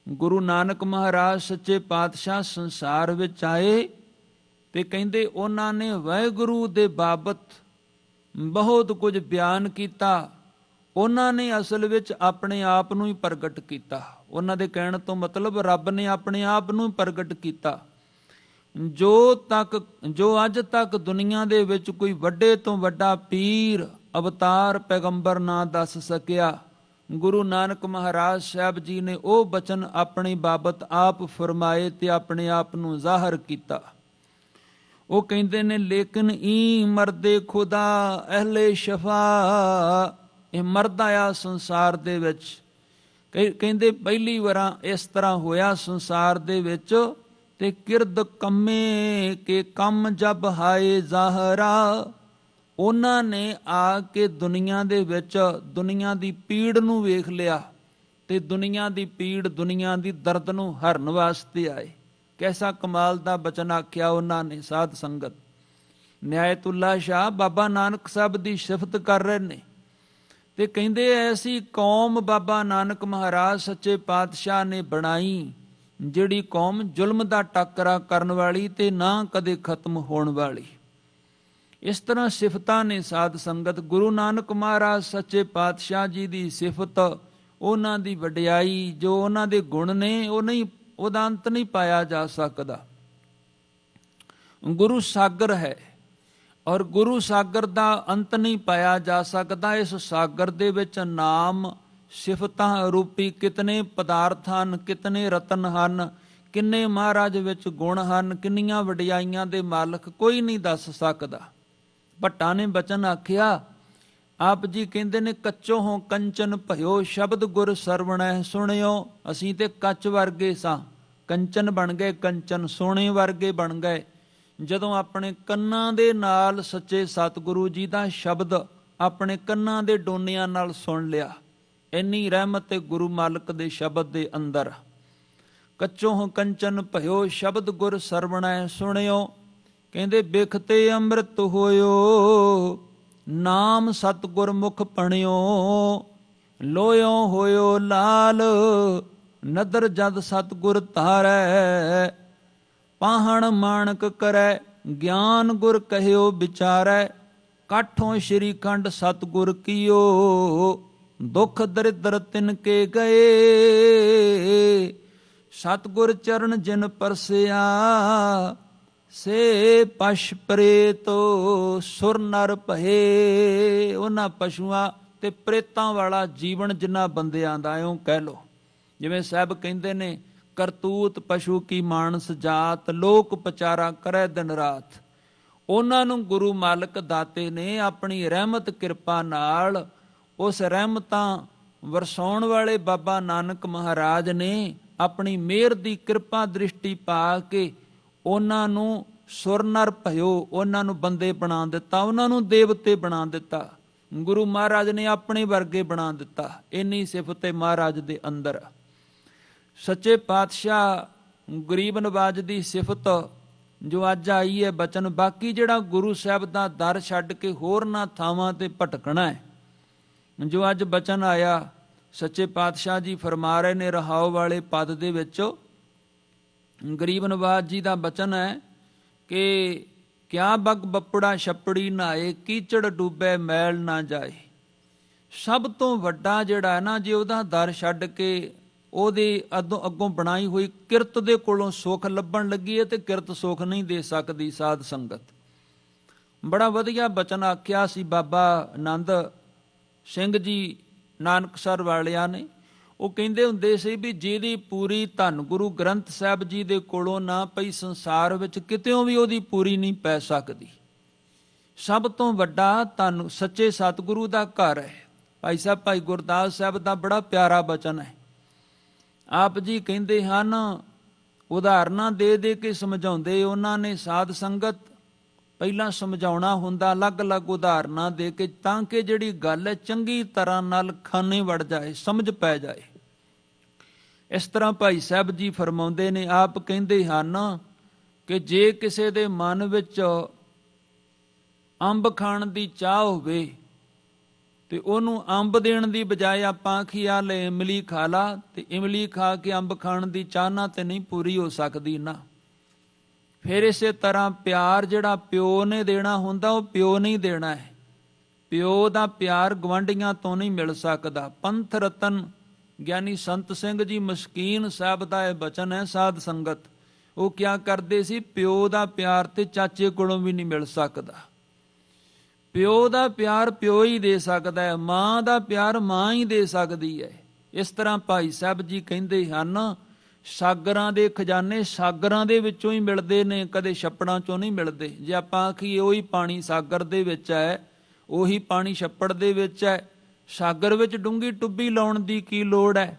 ਗੁਰੂ ਨਾਨਕ ਮਹਾਰਾਜ ਸੱਚੇ ਪਾਤਸ਼ਾਹ ਸੰਸਾਰ ਵਿੱਚ ਆਏ ਤੇ ਕਹਿੰਦੇ ਉਹਨਾਂ ਨੇ ਵਾਹਿਗੁਰੂ ਦੇ ਬਾਬਤ ਬਹੁਤ ਕੁਝ ਬਿਆਨ ਕੀਤਾ। ਉਹਨਾਂ ਨੇ ਅਸਲ ਵਿੱਚ ਆਪਣੇ ਆਪ ਨੂੰ ਹੀ ਪ੍ਰਗਟ ਕੀਤਾ। ਉਹਨਾਂ ਦੇ ਕਹਿਣ ਤੋਂ ਮਤਲਬ ਰੱਬ ਨੇ ਆਪਣੇ ਆਪ ਨੂੰ ਪ੍ਰਗਟ ਕੀਤਾ। ਜੋ ਅੱਜ ਤੱਕ ਦੁਨੀਆ ਦੇ ਵਿੱਚ ਕੋਈ ਵੱਡੇ ਤੋਂ ਵੱਡਾ ਪੀਰ ਅਵਤਾਰ ਪੈਗੰਬਰ ਨਾ ਦੱਸ ਸਕਿਆ, ਗੁਰੂ ਨਾਨਕ ਮਹਾਰਾਜ ਸਾਹਿਬ ਜੀ ਨੇ ਉਹ ਬਚਨ ਆਪਣੀ ਬਾਬਤ ਆਪ ਫਰਮਾਏ ਤੇ ਆਪਣੇ ਆਪ ਨੂੰ ਜ਼ਾਹਰ ਕੀਤਾ। ਉਹ ਕਹਿੰਦੇ ਨੇ ਲੇਕਿਨ ਈ ਮਰਦੇ ਖੁਦਾ ਅਹਲੇ ਸ਼ਫਾ। ਇਹ ਮਰਦ ਆਇਆ ਸੰਸਾਰ ਦੇ ਵਿੱਚ। ਕਹਿੰਦੇ ਪਹਿਲੀ ਵਾਰਾਂ ਇਸ ਤਰ੍ਹਾਂ ਹੋਇਆ ਸੰਸਾਰ ਦੇ ਵਿੱਚ ਤੇ ਕਿਰਦ ਕੰਮੇ ਕੇ ਕੰਮ ਜਬ ਹਾਏ ਜ਼ਾਹਰਾ। ਉਹਨਾਂ ਨੇ ਆ ਕੇ ਦੁਨੀਆ ਦੇ ਵਿੱਚ ਦੁਨੀਆ ਦੀ ਪੀੜ ਨੂੰ ਵੇਖ ਲਿਆ ਤੇ ਦੁਨੀਆ ਦੀ ਪੀੜ ਦੁਨੀਆ ਦੀ ਦਰਦ ਨੂੰ ਹਰਨ ਵਾਸਤੇ ਆਏ। ਕੈਸਾ ਕਮਾਲ ਦਾ ਬਚਨ ਆਖਿਆ ਉਹਨਾਂ ਨੇ। ਸਾਧ ਸੰਗਤ ਨਿਆਇਤੁੱਲਾ ਸ਼ਾਹ ਬਾਬਾ ਨਾਨਕ ਸਾਹਿਬ ਦੀ ਸਿਫਤ ਕਰ ਰਹੇ ਨੇ ਤੇ ਕਹਿੰਦੇ ਐਸੀ ਕੌਮ ਬਾਬਾ ਨਾਨਕ ਮਹਾਰਾਜ ਸੱਚੇ ਪਾਤਸ਼ਾਹ ਨੇ ਬਣਾਈ ਜਿਹੜੀ ਕੌਮ ਜ਼ੁਲਮ ਦਾ ਟਾਕਰਾ ਕਰਨ ਵਾਲੀ ਤੇ ਨਾ ਕਦੇ ਖਤਮ ਹੋਣ ਵਾਲੀ। ਇਸ ਤਰ੍ਹਾਂ ਸਿਫਤਾਂ ਨੇ ਸਾਧ ਸੰਗਤ। ਗੁਰੂ ਨਾਨਕ ਮਹਾਰਾਜ ਸੱਚੇ ਪਾਤਸ਼ਾਹ ਜੀ ਦੀ ਸਿਫਤ, ਉਹਨਾਂ ਦੀ ਵਡਿਆਈ, ਜੋ ਉਹਨਾਂ ਦੇ ਗੁਣ ਨੇ ਉਹਦਾ ਅੰਤ ਨਹੀਂ ਪਾਇਆ ਜਾ ਸਕਦਾ। ਗੁਰੂ ਸਾਗਰ ਹੈ ਔਰ ਗੁਰੂ ਸਾਗਰ ਦਾ ਅੰਤ ਨਹੀਂ ਪਾਇਆ ਜਾ ਸਕਦਾ। ਇਸ ਸਾਗਰ ਦੇ ਵਿੱਚ ਨਾਮ ਸਿਫਤਾਂ ਰੂਪੀ ਕਿਤਨੇ ਪਦਾਰਥ ਹਨ, ਕਿਤਨੇ ਰਤਨ ਹਨ, ਕਿੰਨੇ ਮਹਾਰਾਜ ਵਿੱਚ ਗੁਣ ਹਨ, ਕਿੰਨੀਆਂ ਵਡਿਆਈਆਂ ਦੇ ਮਾਲਕ ਕੋਈ ਨਹੀਂ ਦੱਸ ਸਕਦਾ। ਭੱਟਾਂ ਨੇ ਬਚਨ ਆਖਿਆ, ਆਪ ਜੀ ਕਹਿੰਦੇ ਨੇ ਕੱਚੋ ਹੋ ਕੰਚਨ ਭਇਓ ਸ਼ਬਦ ਗੁਰ ਸਰਵਣੈ ਸੁਣਿਓ। ਅਸੀਂ ਤੇ ਕੱਚ ਵਰਗੇ ਸਾਂ, ਕੰਚਨ ਬਣ ਗਏ, ਕੰਚਨ ਸੋਨੇ ਵਰਗੇ ਬਣ ਗਏ ਜਦੋਂ ਆਪਣੇ ਕੰਨਾਂ ਦੇ ਨਾਲ ਸੱਚੇ ਸਤਿਗੁਰੂ ਜੀ ਦਾ ਸ਼ਬਦ ਆਪਣੇ ਕੰਨਾਂ ਦੇ ਡੋਨਿਆਂ ਨਾਲ ਸੁਣ ਲਿਆ। ਇੰਨੀ ਰਹਿਮਤ ਹੈ ਗੁਰੂ ਮਾਲਕ ਦੇ ਸ਼ਬਦ ਦੇ ਅੰਦਰ। ਕੱਚੋ ਹੋ ਕੰਚਨ ਭਇਓ ਸ਼ਬਦ ਗੁਰ ਸਰਵਣੈ ਸੁਣਿਓ। ਕਹਿੰਦੇ ਬਿਖ ਤੇ ਅੰਮ੍ਰਿਤ ਹੋਇਓ ਨਾਮ ਸਤਿਗੁਰ ਮੁਖ ਪਣਿਓ। ਲੋਇਓ ਹੋਇਓ ਲਾਲ ਨਦਰ ਜਦ ਸਤਿਗੁਰ ਧਾਰੈ। ਪਾਹਣ ਮਾਣਕ ਕਰੈ ਗਿਆਨ ਗੁਰ ਕਹਿਓ ਵਿਚਾਰੈ। ਕਾਠੋਂ ਸ਼੍ਰੀ ਖੰਡ ਸਤਿਗੁਰ ਕੀਓ ਦੁਖ ਦਰਿਦਰ ਤਿਨ ਕੇ ਗਏ। ਸਤਿਗੁਰ ਚਰਨ ਜਿਨ ਪਰਸਿਆ ਸੇ ਪਸ਼ ਪ੍ਰੇਤੋ ਸੁਰ ਨਰ ਭਏ। ਉਹਨਾਂ ਪਸ਼ੂਆਂ ਤੇ ਪ੍ਰੇਤਾਂ ਵਾਲਾ ਜੀਵਨ ਜਿਨ੍ਹਾਂ ਬੰਦਿਆਂ ਦਾ ਇਉਂ ਕਹਿ ਲੋ। ਜਿਵੇਂ ਸਾਹਿਬ ਕਹਿੰਦੇ ਨੇ ਕਰਤੂਤ ਪਸ਼ੂ ਕੀ ਮਾਨਸ ਜਾਤ ਲੋਕ ਪਚਾਰਾ ਕਰੈ ਦਿਨ ਰਾਤ। ਉਹਨਾਂ ਨੂੰ ਗੁਰੂ ਮਾਲਕ ਦਾਤੇ ਨੇ ਆਪਣੀ ਰਹਿਮਤ ਕਿਰਪਾ ਨਾਲ ਉਸ ਰਹਿਮਤਾਂ ਵਰਸਾਉਣ ਵਾਲੇ ਬਾਬਾ ਨਾਨਕ ਮਹਾਰਾਜ ਨੇ ਆਪਣੀ ਮਿਹਰ ਦੀ ਕਿਰਪਾ ਦ੍ਰਿਸ਼ਟੀ ਪਾ ਕੇ ਉਹਨਾਂ ਨੂੰ ਸੁਰ ਨਰ ਭਇਓ, ਉਹਨਾਂ ਨੂੰ ਬੰਦੇ ਬਣਾ ਦਿੱਤਾ, ਉਹਨਾਂ ਨੂੰ ਦੇਵਤੇ ਬਣਾ ਦਿੱਤਾ। ਗੁਰੂ ਮਹਾਰਾਜ ਨੇ ਆਪਣੇ ਵਰਗੇ ਬਣਾ ਦਿੱਤਾ। ਇੰਨੀ ਸਿਫਤ ਹੈ ਮਹਾਰਾਜ ਦੇ ਅੰਦਰ। ਸੱਚੇ ਪਾਤਸ਼ਾਹ ਗਰੀਬ ਨਵਾਜ ਦੀ ਸਿਫਤ ਜੋ ਅੱਜ ਆਈ ਹੈ ਬਚਨ, ਬਾਕੀ ਜਿਹੜਾ ਗੁਰੂ ਸਾਹਿਬ ਦਾ ਦਰ ਛੱਡ ਕੇ ਹੋਰਨਾਂ ਥਾਵਾਂ ਤੇ ਭਟਕਣਾ ਹੈ, ਜੋ ਅੱਜ ਬਚਨ ਆਇਆ ਸੱਚੇ ਪਾਤਸ਼ਾਹ ਜੀ ਫਰਮਾ ਰਹੇ ਨੇ ਰਹਾਉ ਵਾਲੇ ਪਦ ਦੇ ਵਿੱਚ। ਗਰੀਬ ਨਵਾਜ ਜੀ ਦਾ ਬਚਨ ਹੈ ਕਿ ਕਿਆ ਬਗ ਬੱਪੜਾ ਛੱਪੜੀ ਨਹਾਏ, ਕੀਚੜ ਡੂਬੇ ਮੈਲ ਨਾ ਜਾਏ। ਸਭ ਤੋਂ ਵੱਡਾ ਜਿਹੜਾ ਹੈ ਨਾ, ਜੇ ਉਹਦਾ ਦਰ ਛੱਡ ਕੇ ਉਹਦੇ ਅੱਗੋਂ ਬਣਾਈ ਹੋਈ ਕਿਰਤ ਦੇ ਕੋਲੋਂ ਸੁੱਖ ਲੱਭਣ ਲੱਗੀ ਹੈ ਤੇ ਕਿਰਤ ਸੁੱਖ ਨਹੀਂ ਦੇ ਸਕਦੀ ਸਾਧ ਸੰਗਤ। ਬੜਾ ਵਧੀਆ ਬਚਨ ਆਖਿਆ ਸੀ ਬਾਬਾ ਆਨੰਦ ਸਿੰਘ ਜੀ ਨਾਨਕਸਰ ਵਾਲਿਆਂ ਨੇ। ਉਹ ਕਹਿੰਦੇ ਹੁੰਦੇ ਸੀ ਵੀ ਜਿਹਦੀ ਪੂਰੀ ਧੰਨ ਗੁਰੂ ਗ੍ਰੰਥ ਸਾਹਿਬ ਜੀ ਦੇ ਕੋਲੋਂ ਨਾ ਪਈ, ਸੰਸਾਰ ਵਿੱਚ ਕਿਤਿਓਂ ਵੀ ਉਹਦੀ ਪੂਰੀ ਨਹੀਂ ਪੈ ਸਕਦੀ। ਸਭ ਤੋਂ ਵੱਡਾ ਧੰਨ ਸੱਚੇ ਸਤਿਗੁਰੂ ਦਾ ਘਰ ਹੈ। ਭਾਈ ਸਾਹਿਬ ਭਾਈ ਗੁਰਦਾਸ ਸਾਹਿਬ ਦਾ ਬੜਾ ਪਿਆਰਾ ਬਚਨ ਹੈ। ਆਪ ਜੀ ਕਹਿੰਦੇ ਹਨ, ਉਦਾਹਰਨਾਂ ਦੇ ਦੇ ਕੇ ਸਮਝਾਉਂਦੇ ਉਹਨਾਂ ਨੇ ਸਾਧ ਸੰਗਤ। ਪਹਿਲਾਂ ਸਮਝਾਉਣਾ ਹੁੰਦਾ ਅਲੱਗ-ਅਲੱਗ ਉਦਾਹਰਨਾਂ ਦੇ ਕੇ, ਤਾਂ ਕਿ ਜਿਹੜੀ ਗੱਲ ਹੈ ਚੰਗੀ ਤਰ੍ਹਾਂ ਨਾਲ ਖਾਨੇ ਵੜ ਜਾਏ, ਸਮਝ ਪੈ ਜਾਏ। ਇਸ ਤਰ੍ਹਾਂ ਭਾਈ ਸਾਹਿਬ ਜੀ ਫਰਮਾਉਂਦੇ ਨੇ, ਆਪ ਕਹਿੰਦੇ ਹਨ ਕਿ ਜੇ ਕਿਸੇ ਦੇ ਮਨ ਵਿੱਚ ਅੰਬ ਖਾਣ ਦੀ ਚਾਹ ਹੋਵੇ ਤੇ ਉਹਨੂੰ ਅੰਬ ਦੇਣ ਦੀ ਬਜਾਏ ਆਪਾਂ ਆਖੀ ਆ ਲੈ ਇਮਲੀ ਖਾ ਲਾ, ਤੇ ਇਮਲੀ ਖਾ ਕੇ ਅੰਬ ਖਾਣ ਦੀ ਚਾਹਨਾ ਤੇ ਨਹੀਂ ਪੂਰੀ ਹੋ ਸਕਦੀ ਨਾ। ਫਿਰ ਇਸੇ ਤਰ੍ਹਾਂ ਪਿਆਰ ਜਿਹੜਾ ਪਿਓ ਨੇ ਦੇਣਾ ਹੁੰਦਾ ਉਹ ਪਿਓ ਨਹੀਂ ਦੇਣਾ ਹੈ। ਪਿਓ ਦਾ ਪਿਆਰ ਗਵਾਂਢੀਆਂ ਤੋਂ ਨਹੀਂ ਮਿਲ ਸਕਦਾ। ਪੰਥ ਰਤਨ ਗਿਆਨੀ ਸੰਤ ਸਿੰਘ ਜੀ ਮਸਕੀਨ ਸਾਹਿਬ ਦਾ ਇਹ ਬਚਨ ਹੈ ਸਾਧ ਸੰਗਤ। ਉਹ ਕਿਆ ਕਰਦੇ ਸੀ, ਪਿਓ ਦਾ ਪਿਆਰ ਤੇ ਚਾਚੇ ਕੋਲੋਂ ਵੀ ਨਹੀਂ ਮਿਲ ਸਕਦਾ। ਪਿਓ ਦਾ ਪਿਆਰ ਪਿਓ ਹੀ ਦੇ ਸਕਦਾ ਹੈ, ਮਾਂ ਦਾ ਪਿਆਰ ਮਾਂ ਹੀ ਦੇ ਸਕਦੀ ਹੈ। ਇਸ ਤਰ੍ਹਾਂ ਭਾਈ ਸਾਹਿਬ ਜੀ ਕਹਿੰਦੇ ਹਨ, ਸਾਗਰਾਂ ਦੇ ਖਜ਼ਾਨੇ ਸਾਗਰਾਂ ਦੇ ਵਿੱਚੋਂ ਹੀ ਮਿਲਦੇ ਨੇ, ਕਦੇ ਛੱਪੜਾਂ ਚੋਂ ਨਹੀਂ ਮਿਲਦੇ। ਜੇ ਆਪਾਂ ਆਖੀਏ ਉਹੀ ਪਾਣੀ ਸਾਗਰ ਦੇ ਵਿੱਚ ਹੈ, ਉਹੀ ਪਾਣੀ ਛੱਪੜ ਦੇ ਵਿੱਚ ਹੈ, ਸਾਗਰ ਵਿੱਚ ਡੂੰਘੀ ਟੁੱਬੀ ਲਾਉਣ ਦੀ ਕੀ ਲੋੜ ਹੈ।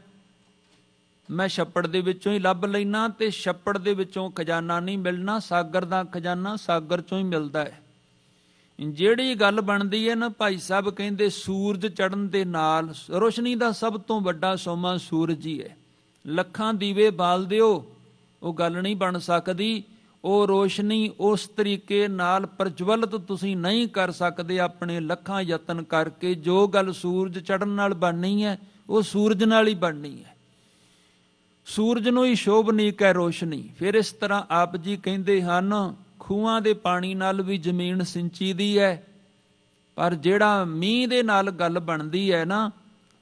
ਮੈਂ ਛੱਪੜ ਦੇ ਵਿੱਚੋਂ ਹੀ ਲੱਭ ਲੈਣਾ ਤੇ ਛੱਪੜ ਦੇ ਵਿੱਚੋਂ ਖਜ਼ਾਨਾ ਨਹੀਂ ਮਿਲਣਾ, ਸਾਗਰ ਦਾ ਖਜ਼ਾਨਾ ਸਾਗਰ ਚੋਂ ਹੀ ਮਿਲਦਾ ਹੈ। ਜਿਹੜੀ ਗੱਲ ਬਣਦੀ ਹੈ ਨਾ, ਭਾਈ ਸਾਹਿਬ ਕਹਿੰਦੇ ਸੂਰਜ ਚੜ੍ਹਨ ਦੇ ਨਾਲ, ਰੋਸ਼ਨੀ ਦਾ ਸਭ ਤੋਂ ਵੱਡਾ ਸੋਮਾ ਸੂਰਜ ਹੀ ਹੈ। ਲੱਖਾਂ ਦੀਵੇ ਬਾਲ ਦਿਓ, ਉਹ ਗੱਲ ਨਹੀਂ ਬਣ ਸਕਦੀ। ਉਹ ਰੋਸ਼ਨੀ ਉਸ ਤਰੀਕੇ ਨਾਲ ਪ੍ਰਜਵਲਿਤ ਤੁਸੀਂ ਨਹੀਂ ਕਰ ਸਕਦੇ ਆਪਣੇ ਲੱਖਾਂ ਯਤਨ ਕਰਕੇ। ਜੋ ਗੱਲ ਸੂਰਜ ਚੜ੍ਹਨ ਨਾਲ ਬਣਨੀ ਹੈ ਉਹ ਸੂਰਜ ਨਾਲ ਹੀ ਬਣਨੀ ਹੈ। ਸੂਰਜ ਨੂੰ ਹੀ ਸ਼ੋਭਨੀਕ ਹੈ ਰੋਸ਼ਨੀ। ਫਿਰ ਇਸ ਤਰ੍ਹਾਂ ਆਪ ਜੀ ਕਹਿੰਦੇ ਹਨ, ਖੂਹਾਂ ਦੇ ਪਾਣੀ ਨਾਲ ਵੀ ਜ਼ਮੀਨ ਸਿੰਚੀ ਦੀ ਹੈ, ਪਰ ਜਿਹੜਾ ਮੀਂਹ ਦੇ ਨਾਲ ਗੱਲ ਬਣਦੀ ਹੈ ਨਾ,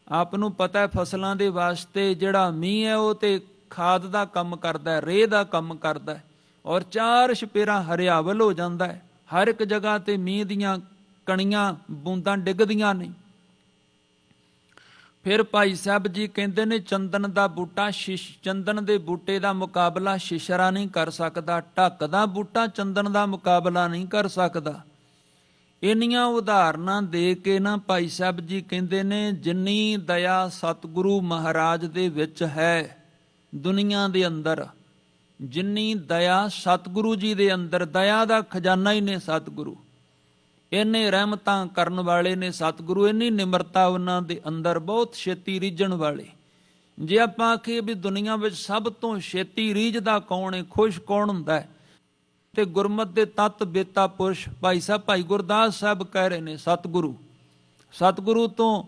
ਆਪ ਨੂੰ ਪਤਾ ਹੈ ਫਸਲਾਂ ਦੇ ਵਾਸਤੇ ਜਿਹੜਾ ਮੀਂਹ ਹੈ ਉਹ ਤੇ ਖਾਦ ਦਾ ਕੰਮ ਕਰਦਾ ਹੈ, ਰੇਹ ਦਾ ਕੰਮ ਕਰਦਾ ਹੈ, ਔਰ ਚਾਰ ਛਪੇਰਾ ਹਰਿਆਵਲ ਹੋ ਜਾਂਦਾ ਹੈ। ਹਰ ਇੱਕ ਜਗ੍ਹਾ ਤੇ ਮੀਂਹ ਦੀਆਂ ਕਣੀਆਂ ਬੂੰਦਾਂ ਡਿੱਗਦੀਆਂ ਨੇ। ਫਿਰ ਭਾਈ ਸਾਹਿਬ ਜੀ ਕਹਿੰਦੇ ਨੇ, ਚੰਦਨ ਦਾ ਬੂਟਾ ਚੰਦਨ ਦੇ ਬੂਟੇ ਦਾ ਮੁਕਾਬਲਾ ਸ਼ਿਸ਼ਰਾ ਨਹੀਂ ਕਰ ਸਕਦਾ, ਢੱਕ ਦਾ ਬੂਟਾ ਚੰਦਨ ਦਾ ਮੁਕਾਬਲਾ ਨਹੀਂ ਕਰ ਸਕਦਾ। ਇੰਨੀਆਂ ਉਦਾਹਰਨਾਂ ਦੇ ਕੇ ਨਾ ਭਾਈ ਸਾਹਿਬ ਜੀ ਕਹਿੰਦੇ ਨੇ, ਜਿੰਨੀ ਦਇਆ ਸਤਿਗੁਰੂ ਮਹਾਰਾਜ ਦੇ ਵਿੱਚ ਹੈ ਦੁਨੀਆ ਦੇ ਅੰਦਰ, ਜਿੰਨੀ ਦਇਆ ਸਤਿਗੁਰੂ ਜੀ ਦੇ ਅੰਦਰ, ਦਇਆ ਦਾ ਖਜ਼ਾਨਾ ਹੀ ਨੇ ਸਤਿਗੁਰੂ। ਇੰਨੇ ਰਹਿਮਤਾਂ ਕਰਨ ਵਾਲੇ ਨੇ ਸਤਿਗੁਰੂ, ਇੰਨੀ ਨਿਮਰਤਾ ਉਹਨਾਂ ਦੇ ਅੰਦਰ, ਬਹੁਤ ਛੇਤੀ ਰੀਝਣ ਵਾਲੇ। ਜੇ ਆਪਾਂ ਆਖੀਏ ਵੀ ਦੁਨੀਆ ਵਿੱਚ ਸਭ ਤੋਂ ਛੇਤੀ ਰੀਝਦਾ ਕੌਣ ਹੈ, ਖੁਸ਼ ਕੌਣ ਹੁੰਦਾ ਹੈ, ਤੇ ਗੁਰਮਤ ਦੇ ਤਤ ਬੇਤਾ ਪੁਰਸ਼ ਭਾਈ ਸਾਹਿਬ ਭਾਈ ਗੁਰਦਾਸ ਸਾਹਿਬ ਕਹਿ ਰਹੇ ਨੇ, ਸਤਿਗੁਰੂ। ਸਤਿਗੁਰੂ ਤੋਂ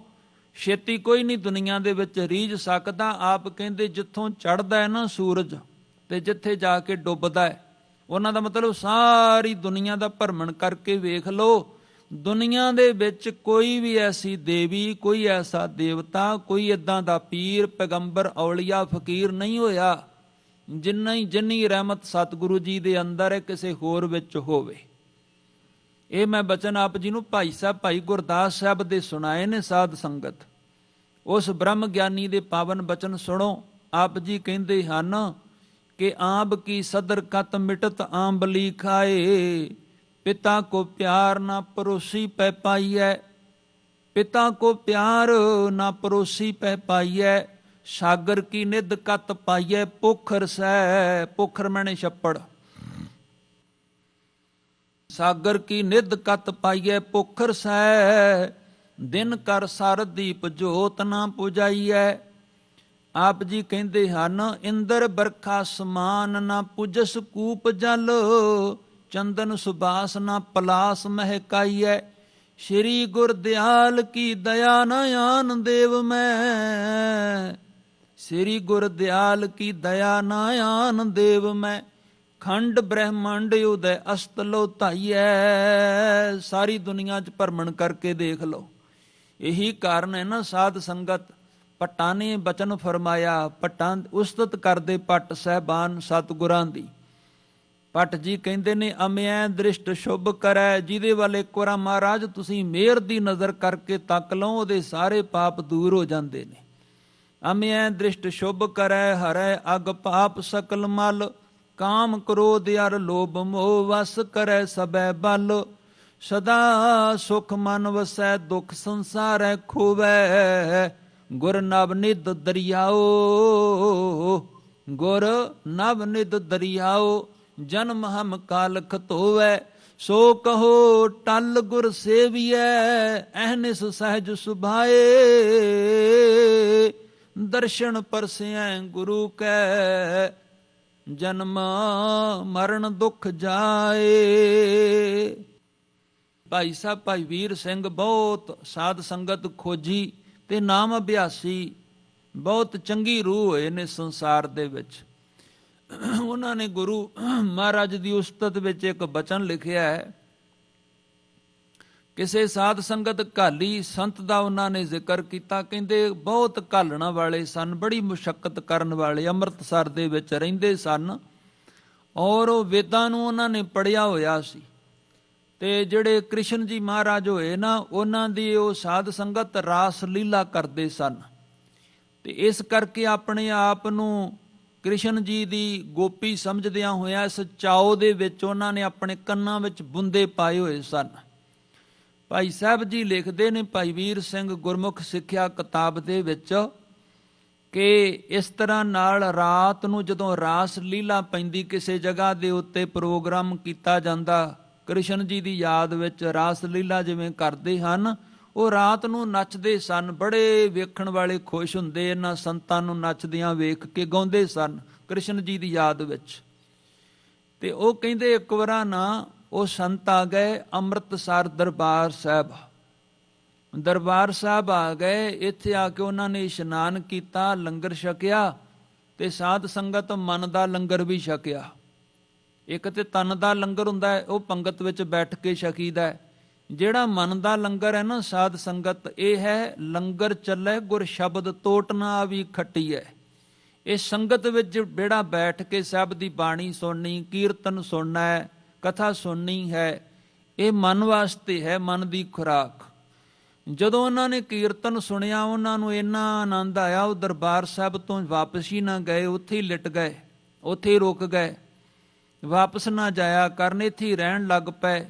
ਛੇਤੀ ਕੋਈ ਨਹੀਂ ਦੁਨੀਆ ਦੇ ਵਿੱਚ ਰੀਝ ਸਕਦਾ। ਆਪ ਕਹਿੰਦੇ ਜਿੱਥੋਂ ਚੜ੍ਹਦਾ ਹੈ ਨਾ ਸੂਰਜ ਤੇ ਜਿੱਥੇ ਜਾ ਕੇ ਡੁੱਬਦਾ ਹੈ, ਉਹਨਾਂ ਦਾ ਮਤਲਬ ਸਾਰੀ ਦੁਨੀਆ ਦਾ ਭਰਮਣ ਕਰਕੇ ਵੇਖ ਲਓ, ਦੁਨੀਆ ਦੇ ਵਿੱਚ ਕੋਈ ਵੀ ਐਸੀ ਦੇਵੀ, ਕੋਈ ਐਸਾ ਦੇਵਤਾ, ਕੋਈ ਇੱਦਾਂ ਦਾ ਪੀਰ, ਪੈਗੰਬਰ, ਔਲੀਆ, ਫਕੀਰ ਨਹੀਂ ਹੋਇਆ ਜਿੰਨੀ ਰਹਿਮਤ ਸਤਿਗੁਰੂ ਜੀ ਦੇ ਅੰਦਰ ਹੈ ਕਿਸੇ ਹੋਰ ਵਿੱਚ ਹੋਵੇ। ਇਹ ਮੈਂ ਬਚਨ ਆਪ ਜੀ ਨੂੰ ਭਾਈ ਸਾਹਿਬ ਭਾਈ ਗੁਰਦਾਸ ਸਾਹਿਬ ਦੇ ਸੁਣਾਏ ਨੇ ਸਾਧ ਸੰਗਤ। ਉਸ ਬ੍ਰਹਮ ਗਿਆਨੀ ਦੇ ਪਾਵਨ ਬਚਨ ਸੁਣੋ। ਆਪ ਜੀ ਕਹਿੰਦੇ ਹਨ ਕਿ ਆਂਬ ਕੀ ਸਦਰ ਕਤ ਮਿਟਤ ਆਂਬਲੀ ਖਾਏ, ਪਿਤਾ ਕੋ ਪਿਆਰ ਨਾ ਪਰੋਸੀ ਪੈ ਪਾਈਐ, ਪਿਤਾ ਕੋ ਪਿਆਰ ਨਾ ਪਰੋਸੀ ਪੈ ਪਾਈਐ, ਸਾਗਰ ਕੀ ਨਿਧ ਕਤ ਪਾਈਐ ਪੋਖਰ ਸੈ। ਪੋਖਰ ਮੈਨੇ ਛੱਪੜ। ਸਾਗਰ ਕੀ ਨਿਧ ਕਤ ਪਾਈਐ ਪੋਖਰ ਸੈ, ਦਿਨ ਕਰ ਸਰ ਦੀਪ ਜੋਤ ਨਾ ਪੁਜਾਈਐ। ਆਪ ਜੀ ਕਹਿੰਦੇ ਹਨ, ਇੰਦਰ ਬਰਖਾ ਸਮਾਨ ਨਾ ਪੁਜਸ ਕੂਪ ਜਲ, ਚੰਦਨ ਸੁਬਾਸ ਨਾ ਪਲਾਸ ਮਹਿਕਾਈਐ। ਸ਼੍ਰੀ ਗੁਰ ਦਿਆਲ ਕੀ ਦਇਆ ਨ ਆਨ ਦੇਵ ਮੈਂ, ਸ਼੍ਰੀ ਗੁਰ ਦਿਆਲ ਕੀ ਦਇਆ ਨ ਆਨ ਦੇਵ ਮੈਂ। ਖੰਡ ਬ੍ਰਹਮੰਡ ਉਦੈ ਅਸਤ ਲੋ ਧਾਈਐ। ਸਾਰੀ ਦੁਨੀਆ 'ਚ ਭਰਮਣ ਕਰਕੇ ਦੇਖ ਲਓ। ਇਹੀ ਕਾਰਨ ਹੈ ਨਾ ਸਾਧ ਸੰਗਤ। ਭੱਟਾਂ ਨੇ ਬਚਨ ਫਰਮਾਇਆ, ਭੱਟਾਂ ਉਸਤਤ ਕਰਦੇ ਭੱਟ ਸਾਹਿਬਾਨ ਸਤਿਗੁਰਾਂ ਦੀ। ਭੱਟ ਜੀ ਕਹਿੰਦੇ ਨੇ, ਅਮਿਐ ਦ੍ਰਿਸ਼ਟ ਸ਼ੁਭ ਕਰੈ। ਜਿਹਦੇ ਵੱਲ ਇੱਕ ਵਾਰ ਮਹਾਰਾਜ ਤੁਸੀਂ ਮਿਹਰ ਦੀ ਨਜ਼ਰ ਕਰਕੇ ਤੱਕ ਲਓ, ਉਹਦੇ ਸਾਰੇ ਪਾਪ ਦੂਰ ਹੋ ਜਾਂਦੇ ਨੇ। ਅਮਿਐ ਦ੍ਰਿਸ਼ਟ ਸ਼ੁਭ ਕਰੈ, ਹਰੈ ਅਗ ਪਾਪ ਸਕਲ ਮਲ। ਕਾਮ ਕ੍ਰੋਧ ਅਰ ਲੋਭ ਮੋਹ ਵਸ ਕਰੈ ਸਬੈ ਬਲ। ਸਦਾ ਸੁਖ ਮਨ ਵਸੈ ਦੁਖ ਸੰਸਾਰੈ ਖੋਵੈ। ਗੁਰ ਨਵ ਨਿਧ ਦਰਿਆਓ, ਗੁਰ ਨਵ ਨਿਧ ਦਰਿਆਓ। ਜਨਮ ਹਮ ਕਾਲਖ ਧੋਵੈ, ਸੋ ਕਹੋ ਟਲ ਗੁਰ ਸੇਵੀਐ। ਅਹਨਿਸ ਸਹਿਜ ਸੁਭਾਏ, ਦਰਸ਼ਨ ਪਰਸੈ ਗੁਰੂ ਕੈ। ਜਨਮ ਮਰਨ ਦੁਖ ਜਾਏ। ਭਾਈ ਸਾਹਿਬ ਭਾਈ ਵੀਰ ਸਿੰਘ ਬਹੁਤ ਸਾਧ ਸੰਗਤ ਖੋਜੀ ਤੇ ਨਾਮ ਅਭਿਆਸੀ, ਬਹੁਤ ਚੰਗੀ ਰੂਹ ਹੋਏ ਨੇ ਸੰਸਾਰ ਦੇ ਵਿੱਚ। ਉਹਨਾਂ ਨੇ ਗੁਰੂ ਮਹਾਰਾਜ ਦੀ ਉਸਤਤ ਵਿੱਚ ਇੱਕ ਬਚਨ ਲਿਖਿਆ ਹੈ। ਕਿਸੇ ਸਾਧ ਸੰਗਤ ਘਾਲੀ ਸੰਤ ਦਾ ਉਹਨਾਂ ਨੇ ਜ਼ਿਕਰ ਕੀਤਾ। ਕਹਿੰਦੇ ਬਹੁਤ ਘਾਲਣ ਵਾਲੇ ਸਨ, ਬੜੀ ਮੁਸ਼ੱਕਤ ਕਰਨ ਵਾਲੇ। ਅੰਮ੍ਰਿਤਸਰ ਦੇ ਵਿੱਚ ਰਹਿੰਦੇ ਸਨ ਔਰ ਉਹ ਵੇਦਾਂ ਨੂੰ ਉਹਨਾਂ ਨੇ ਪੜ੍ਹਿਆ ਹੋਇਆ ਸੀ। ਤੇ ਜਿਹੜੇ ਕ੍ਰਿਸ਼ਨ ਜੀ ਮਹਾਰਾਜ ਹੋਏ ਨਾ, ਉਹਨਾਂ ਦੀ ਉਹ ਸਾਧ ਸੰਗਤ ਰਾਸ ਲੀਲਾ ਕਰਦੇ ਸਨ। ਤੇ ਇਸ ਕਰਕੇ ਆਪਣੇ ਆਪ ਨੂੰ ਕ੍ਰਿਸ਼ਨ ਜੀ ਦੀ ਗੋਪੀ ਸਮਝਦਿਆਂ ਹੋਇਆਂ ਇਸ ਚਾਉ ਦੇ ਵਿੱਚ ਉਹਨਾਂ ਨੇ ਆਪਣੇ ਕੰਨਾਂ ਵਿੱਚ ਬੁੰਦੇ ਪਾਏ ਹੋਏ ਸਨ। ਭਾਈ ਸਾਹਿਬ ਜੀ ਲਿਖਦੇ ਨੇ ਭਾਈ ਵੀਰ ਸਿੰਘ ਗੁਰਮੁਖ ਸਿੱਖਿਆ ਕਿਤਾਬ ਦੇ ਵਿੱਚ ਕਿ ਇਸ ਤਰ੍ਹਾਂ ਨਾਲ ਰਾਤ ਨੂੰ ਜਦੋਂ ਰਾਸ ਲੀਲਾ ਪੈਂਦੀ, ਕਿਸੇ ਜਗ੍ਹਾ ਦੇ ਉੱਤੇ ਪ੍ਰੋਗਰਾਮ ਕੀਤਾ ਜਾਂਦਾ ਕ੍ਰਿਸ਼ਨ ਜੀ ਦੀ ਯਾਦ ਵਿੱਚ, ਰਾਸ ਲੀਲਾ ਜਿਵੇਂ ਕਰਦੇ ਹਨ, ਉਹ ਰਾਤ ਨੂੰ ਨੱਚਦੇ ਸਨ। ਬੜੇ ਵੇਖਣ ਵਾਲੇ ਖੁਸ਼ ਹੁੰਦੇ, ਇਹਨਾਂ ਸੰਤਾਂ ਨੂੰ ਨੱਚਦਿਆਂ ਵੇਖ ਕੇ ਗਾਉਂਦੇ ਸਨ ਕ੍ਰਿਸ਼ਨ ਜੀ ਦੀ ਯਾਦ ਵਿੱਚ। ਤੇ ਉਹ ਕਹਿੰਦੇ ਇੱਕ ਵਾਰ ਨਾ ਉਹ ਸੰਤ ਆ ਗਏ ਅੰਮ੍ਰਿਤਸਰ ਦਰਬਾਰ ਸਾਹਿਬ। ਦਰਬਾਰ ਸਾਹਿਬ ਆ ਗਏ, ਇੱਥੇ ਆ ਕੇ ਉਹਨਾਂ ਨੇ ਇਸ਼ਨਾਨ ਕੀਤਾ, ਲੰਗਰ ਛਕਿਆ ਤੇ ਸਾਧ ਸੰਗਤ ਮਨ ਦਾ ਲੰਗਰ ਵੀ ਛਕਿਆ। ਇੱਕ ਤੇ ਤਨ ਦਾ ਲੰਗਰ ਹੁੰਦਾ ਹੈ, ਉਹ ਪੰਗਤ ਵਿੱਚ ਬੈਠ ਕੇ ਛਕੀਦਾ ਹੈ। ਜਿਹੜਾ ਮਨ ਦਾ ਲੰਗਰ ਹੈ ਨਾ ਸਾਧ ਸੰਗਤ, ਇਹ ਹੈ ਲੰਗਰ ਚੱਲੇ ਗੁਰ ਸ਼ਬਦ ਤੋਟ ਨਾ ਆਵੀ ਖੱਟੀ ਹੈ। ਇਹ ਸੰਗਤ ਵਿੱਚ ਜਿਹੜਾ ਬੈਠ ਕੇ ਸਾਹਿਬ ਦੀ ਬਾਣੀ ਸੁਣਨੀ, ਕੀਰਤਨ ਸੁਣਨਾ ਹੈ, ਕਥਾ ਸੁਣਨੀ ਹੈ, ਇਹ ਮਨ ਵਾਸਤੇ ਹੈ, ਮਨ ਦੀ ਖੁਰਾਕ। ਜਦੋਂ ਉਹਨਾਂ ਨੇ ਕੀਰਤਨ ਸੁਣਿਆ, ਉਹਨਾਂ ਨੂੰ ਇੰਨਾ ਆਨੰਦ ਆਇਆ, ਉਹ ਦਰਬਾਰ ਸਾਹਿਬ ਤੋਂ ਵਾਪਸ ਹੀ ਨਾ ਗਏ, ਉੱਥੇ ਹੀ ਲਿਟ ਗਏ, ਉੱਥੇ ਹੀ ਰੁਕ ਗਏ, ਵਾਪਸ ਨਾ ਜਾਇਆ ਕਰਨ, ਇੱਥੇ ਹੀ ਰਹਿਣ ਲੱਗ ਪਏ।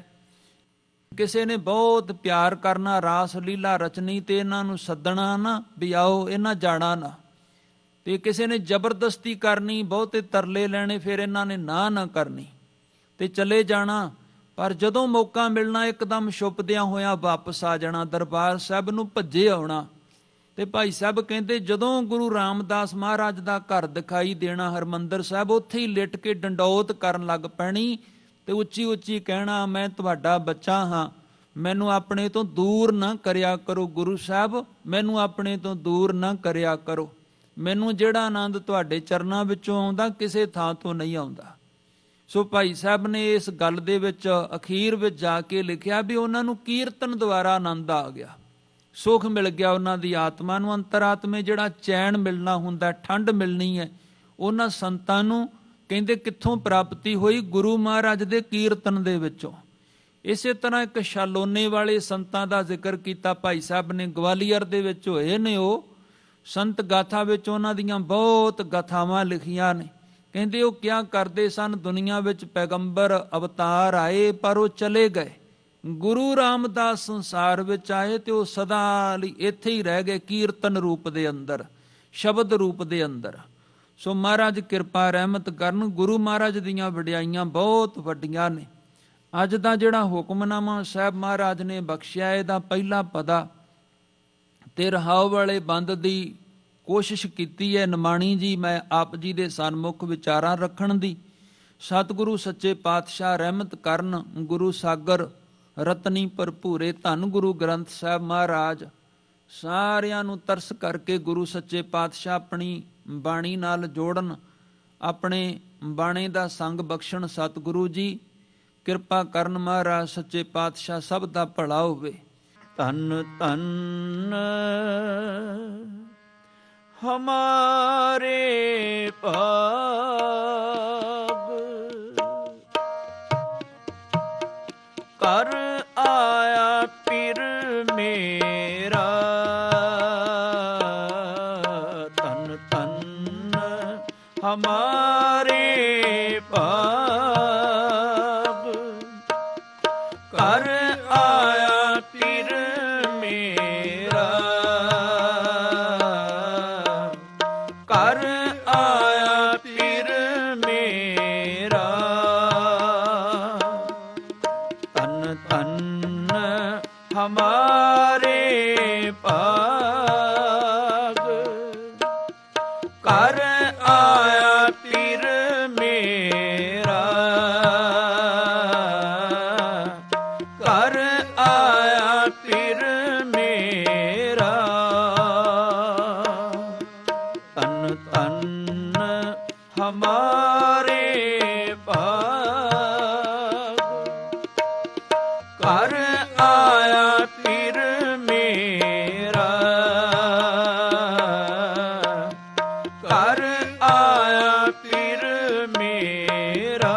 ਕਿਸੇ ਨੇ ਬਹੁਤ ਪਿਆਰ ਕਰਨਾ, ਰਾਸ ਲੀਲਾ ਰਚਨੀ ਤੇ ਇਹਨਾਂ ਨੂੰ ਸੱਦਣਾ ਨਾ ਵੀ ਆਓ, ਇਹਨਾਂ ਜਾਣਾ ਨਾ। ਤੇ ਕਿਸੇ ਨੇ ਜ਼ਬਰਦਸਤੀ ਕਰਨੀ, ਬਹੁਤੇ ਤਰਲੇ ਲੈਣੇ, ਫਿਰ ਇਹਨਾਂ ਨੇ ਨਾ ਕਰਨੀ ਤੇ ਚਲੇ ਜਾਣਾ। ਪਰ ਜਦੋਂ ਮੌਕਾ ਮਿਲਣਾ ਇੱਕਦਮ ਛੁਪਦਿਆਂ ਹੋਇਆਂ ਵਾਪਸ ਆ ਜਾਣਾ, ਦਰਬਾਰ ਸਾਹਿਬ ਨੂੰ ਭੱਜੇ ਆਉਣਾ। ਤੇ ਭਾਈ ਸਾਹਿਬ ਕਹਿੰਦੇ ਜਦੋਂ ਗੁਰੂ ਰਾਮਦਾਸ ਮਹਾਰਾਜ ਦਾ ਘਰ ਦਿਖਾਈ ਦੇਣਾ ਹਰਿਮੰਦਰ ਸਾਹਿਬ, ਉੱਥੇ ਹੀ ਲਿਟ ਕੇ ਡੰਡੌਤ ਕਰਨ ਲੱਗ ਪੈਣੀ ਤੇ ਉੱਚੀ ਉੱਚੀ ਕਹਿਣਾ, ਮੈਂ ਤੁਹਾਡਾ ਬੱਚਾ ਹਾਂ, ਮੈਨੂੰ ਆਪਣੇ ਤੋਂ ਦੂਰ ਨਾ ਕਰਿਆ ਕਰੋ ਗੁਰੂ ਸਾਹਿਬ, ਮੈਨੂੰ ਆਪਣੇ ਤੋਂ ਦੂਰ ਨਾ ਕਰਿਆ ਕਰੋ। ਮੈਨੂੰ ਜਿਹੜਾ ਆਨੰਦ ਤੁਹਾਡੇ ਚਰਨਾਂ ਵਿੱਚੋਂ ਆਉਂਦਾ ਕਿਸੇ ਥਾਂ ਤੋਂ ਨਹੀਂ ਆਉਂਦਾ। ਸੋ ਭਾਈ ਸਾਹਿਬ ਨੇ ਇਸ ਗੱਲ ਦੇ ਵਿੱਚ ਅਖੀਰ ਵਿੱਚ ਜਾ ਕੇ ਲਿਖਿਆ ਵੀ ਉਹਨਾਂ ਨੂੰ ਕੀਰਤਨ ਦੁਆਰਾ ਆਨੰਦ ਆ ਗਿਆ, ਸੁਖ ਮਿਲ ਗਿਆ ਉਹਨਾਂ ਦੀ ਆਤਮਾ ਨੂੰ। ਅੰਤਰਾਤਮੇ ਜਿਹੜਾ ਚੈਨ ਮਿਲਣਾ ਹੁੰਦਾ, ਠੰਡ ਮਿਲਣੀ ਹੈ, ਉਹਨਾਂ ਸੰਤਾਂ ਨੂੰ ਕਹਿੰਦੇ ਕਿੱਥੋਂ ਪ੍ਰਾਪਤੀ ਹੋਈ? ਗੁਰੂ ਮਹਾਰਾਜ ਦੇ ਕੀਰਤਨ ਦੇ ਵਿੱਚੋਂ। ਇਸੇ ਤਰ੍ਹਾਂ ਇੱਕ ਸ਼ਾਲੋਨੇ ਵਾਲੇ ਸੰਤਾਂ ਦਾ ਜ਼ਿਕਰ ਕੀਤਾ ਭਾਈ ਸਾਹਿਬ ਨੇ, ਗਵਾਲੀਅਰ ਦੇ ਵਿੱਚ ਹੋਏ ਨੇ ਉਹ ਸੰਤ ਗਾਥਾ ਵਿੱਚ, ਉਹਨਾਂ ਦੀਆਂ ਬਹੁਤ ਗਾਥਾਵਾਂ ਲਿਖੀਆਂ ਨੇ। ਕਹਿੰਦੇ ਉਹ ਕਿਆ ਕਰਦੇ ਸਨ, ਦੁਨੀਆ ਵਿੱਚ ਪੈਗੰਬਰ ਅਵਤਾਰ ਆਏ ਪਰ ਉਹ ਚਲੇ ਗਏ, ਗੁਰੂ ਰਾਮਦਾਸ ਸੰਸਾਰ ਵਿੱਚ ਆਏ ਤੇ ਉਹ ਸਦਾ ਲਈ ਇੱਥੇ ਹੀ ਰਹਿ ਗਏ, ਕੀਰਤਨ ਰੂਪ ਦੇ ਅੰਦਰ, ਸ਼ਬਦ ਰੂਪ ਦੇ ਅੰਦਰ। ਸੋ ਮਹਾਰਾਜ ਕਿਰਪਾ ਰਹਿਮਤ ਕਰਨ। ਗੁਰੂ ਮਹਾਰਾਜ ਦੀਆਂ ਵਡਿਆਈਆਂ ਬਹੁਤ ਵੱਡੀਆਂ ਨੇ। ਅੱਜ ਦਾ ਜਿਹੜਾ ਹੁਕਮਨਾਮਾ ਸਾਹਿਬ ਮਹਾਰਾਜ ਨੇ ਬਖਸ਼ਿਆ, ਇਹਦਾ ਪਹਿਲਾ ਪਦਾ ਤੇ ਰਹਾਉ ਵਾਲੇ ਬੰਦ ਦੀ ਕੋਸ਼ਿਸ਼ ਕੀਤੀ ਹੈ ਨਿਮਾਣੀ ਜੀ ਮੈਂ ਆਪ ਜੀ ਦੇ ਸਨਮੁਖ ਵਿਚਾਰਾਂ ਰੱਖਣ ਦੀ। ਸਤਿਗੁਰੂ ਸੱਚੇ ਪਾਤਸ਼ਾਹ ਰਹਿਮਤ ਕਰਨ, ਗੁਰੂ ਸਾਗਰ ਰਤਨੀ ਭਰਪੂਰੇ ਧੰਨ ਗੁਰੂ ਗ੍ਰੰਥ ਸਾਹਿਬ ਮਹਾਰਾਜ ਸਾਰਿਆਂ ਨੂੰ ਤਰਸ ਕਰਕੇ ਗੁਰੂ ਸੱਚੇ ਪਾਤਸ਼ਾਹ ਆਪਣੀ ਬਾਣੀ ਨਾਲ ਜੋੜਨ, ਆਪਣੇ ਬਾਣੇ ਦਾ ਸੰਗ ਬਖਸ਼ਣ। ਸਤਿਗੁਰੂ ਜੀ ਕਿਰਪਾ ਕਰਨ, ਮਹਾਰਾਜ ਸੱਚੇ ਪਾਤਸ਼ਾਹ ਸਭ ਦਾ ਭਲਾ ਹੋਵੇ। ਧੰਨ ਧੰਨ ਹਮਾਰੇ ਭਾਗ ਕਰ ਆਇਆ ਪਿਰ ਮੇਰਾ। ਧੰਨ ਧੰਨ ਹਮਾਰੇ ਭਾਗ ਕਰ ਆਇਆ ਪਿਰ ਮੇਰਾ। ਕਰ ਆਇਆ ਪਿਰ ਮੇਰਾ। ਧੰਨ ਧੰਨ ਹਮਾਰੇ ਭਾਗ ਕਰ ਆਇਆ ਪਿਰ ਮੇਰਾ। ਕਰ ਆਇਆ ਪਿਰ ਮੇਰਾ। ਧੰਨ ਧੰਨ ਹਮਾਰੇ ਭਾਗ ਕਰ ਆਇਆ ਪਿਰ ਮੇਰਾ। ਕਰ ਆਇਆ ਪਿਰ ਮੇਰਾ।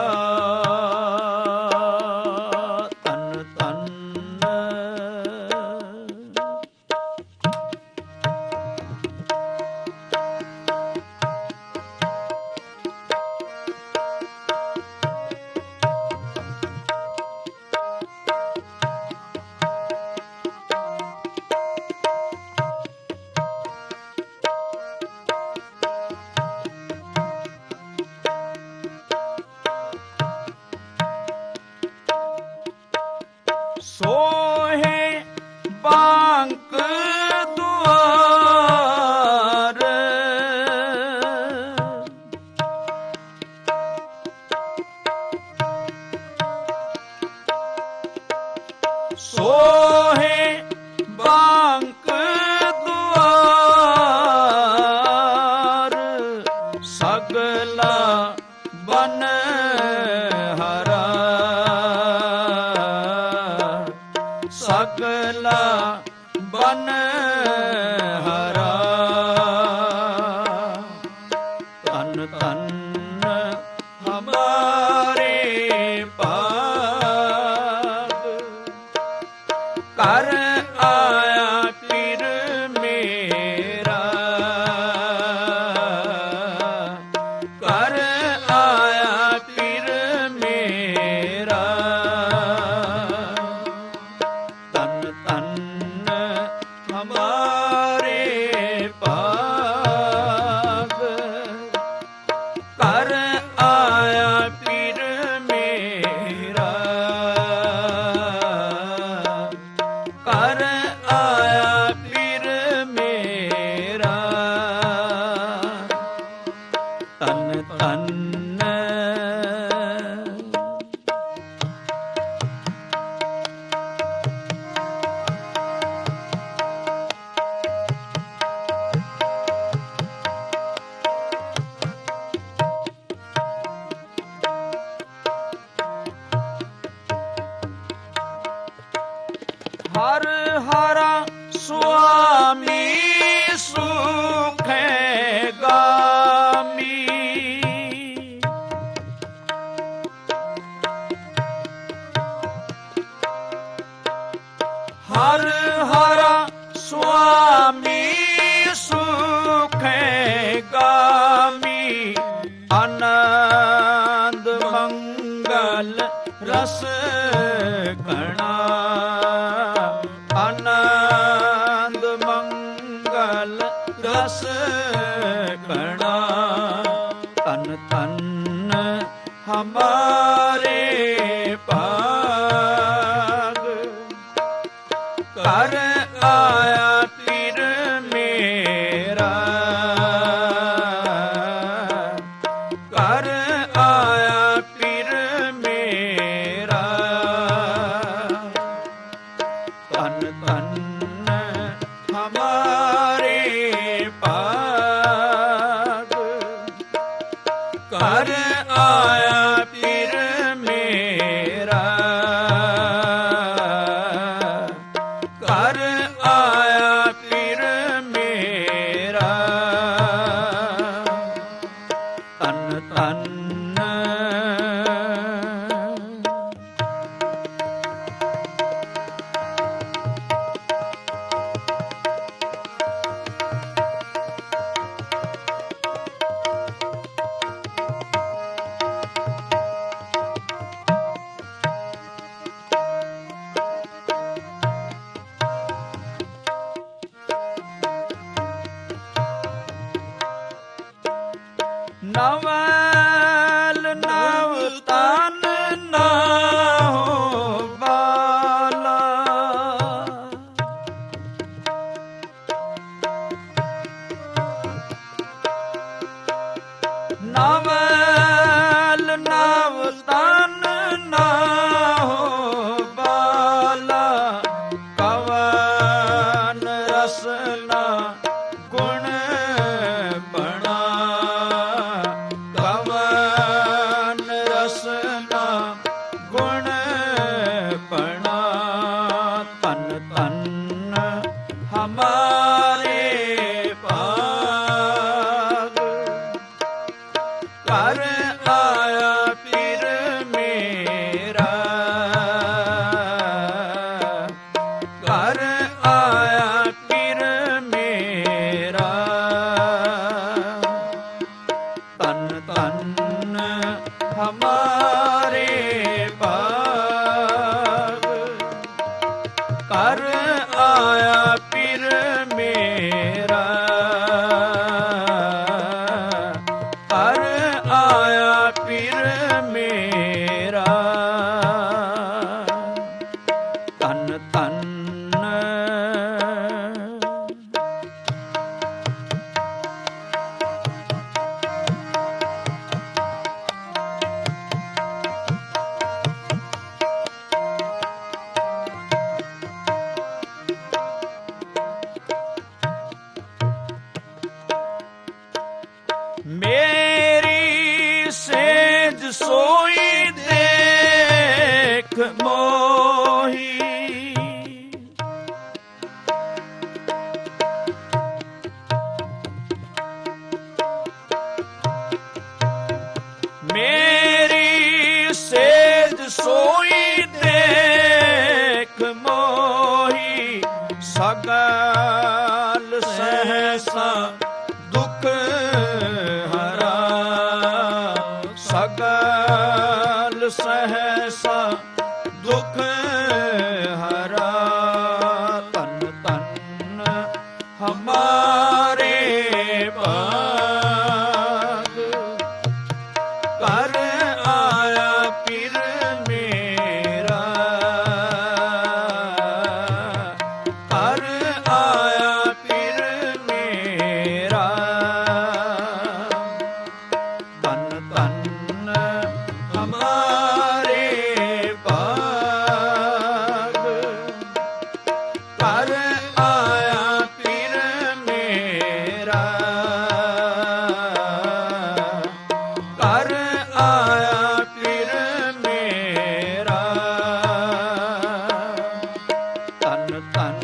ਧੰਨ ਧੰਨ ਸੋਹੇ ਬਾਂਕ ਦੁਆਰ ਸੋਹੇ ਬਾਂਕ ਦੁਆਰ ਸਗਲਾ ਬਨ ਹਰਾ। ਸਗਲਾ ਬਨ ਹਰਾ। ਧੰਨ ਧੰਨ ਹਮਾਰੇ ਭਾਗ ਕਰ ਆਇਆ ਪਿਰ ਮੇਰਾ। ਕਰ ਆਇਆ ਪਿਰ ਮੇਰਾ। ਧੰਨ ਧੰਨ ਹਮਾਰੇ ਭਾਗ ਕਰ ਆਇਆ ਪਿਰ ਮੇਰਾ। ਕਰ ਆਇਆ ਪਿਰ ਮੇਰਾ। ਧੰਨ ਧੰਨ ਹਰ ਹਰਾ ਸੁਆਮੀ ਸੁਖੈ ਗਾਮੀ। ਹਰ ਹਰਾ ਸੁਆਮੀ ਸੁਖੈ ਗਾਮੀ। ਆਨੰਦ ਮੰਗਲ ਰਸ ਕਣਾ। ਆਨੰਦ ਮੰਗਲ ਰਸ ਕਣਾ। ਧੰਨ ਧੰਨ ਹਮਾਰੇ ਭਾਗ ਕਰ ਆਇਆ ਪਿਰ ਧਨ ਧਨ ਹਮਾਰੇ ਭਾਗ, ਘਰ ਆਇਆ ਪੀਰ ਮੇਰਾ, ਘਰ ਆਇਆ ਪੀਰ ਮੇਰਾ, ਧਨ ਧਨ ਨਵਲ ਨਵ ਤਨ ਨਾ ਹੋ ਬਾਲਾ, ਨਵਲ ਨਵ ਤਨ ਨਾ ਹੋ ਬਾਲਾ, ਕਵਨ ਰਸਨਾ ਗੁਣ ਬਣਾ, ਕਵਨ ਰਸਨਾ ਗੁਣ ਬਣਾ, ਧਨ ਧਨ ਹਮਾਰੇ ਭਾਗ, ਘਰ ਆਇਆ ਪੀਰ ਮੇਰਾ, ਘਰ ਆਇਆ ਪੀਰ ਮੇਰਾ, ਧਨ ਧਨ ਹਮਾਰੇ ਭਾਗ, ਘਰ ਆਇਆ ਪੀਰ ਮੇਰਾ, ਘਰ ਆਇਆ ਪੀਰ ਮੇਰਾ, ਧਨ ਧਨ ਮੇਰੀ ਸੇਜ ਸੋਈ ਦੇਖ ਮੋਹੀ, ਮੇਰੀ ਸੇਜ ਸੋਈ ਦੇਖ ਮੋਹੀ, ਸਗਲ ਸਹਸਾ ਦੁਖ ਹਰਾ, ਸਗਲ ਸਹਸਾ ਦੁਖ ਹਰਾ, ਧਨ ਧਨ ਹਮਾਰੇ ਭਾਗ, ਘਰ ਆਇਆ ਪੀਰ ਮੇਰਾ, ਘਰ ਆਇਆ ਪੀਰ ਮੇਰਾ, ਧਨ ਧਨ ਹਮਾਰੇ ਭਾਗ, ਘਰ ਆਇਆ ਪੀਰ ਮੇਰਾ, ਘਰ ਆਇਆ ਪੀਰ ਮੇਰਾ, ਧਨ ਧਨ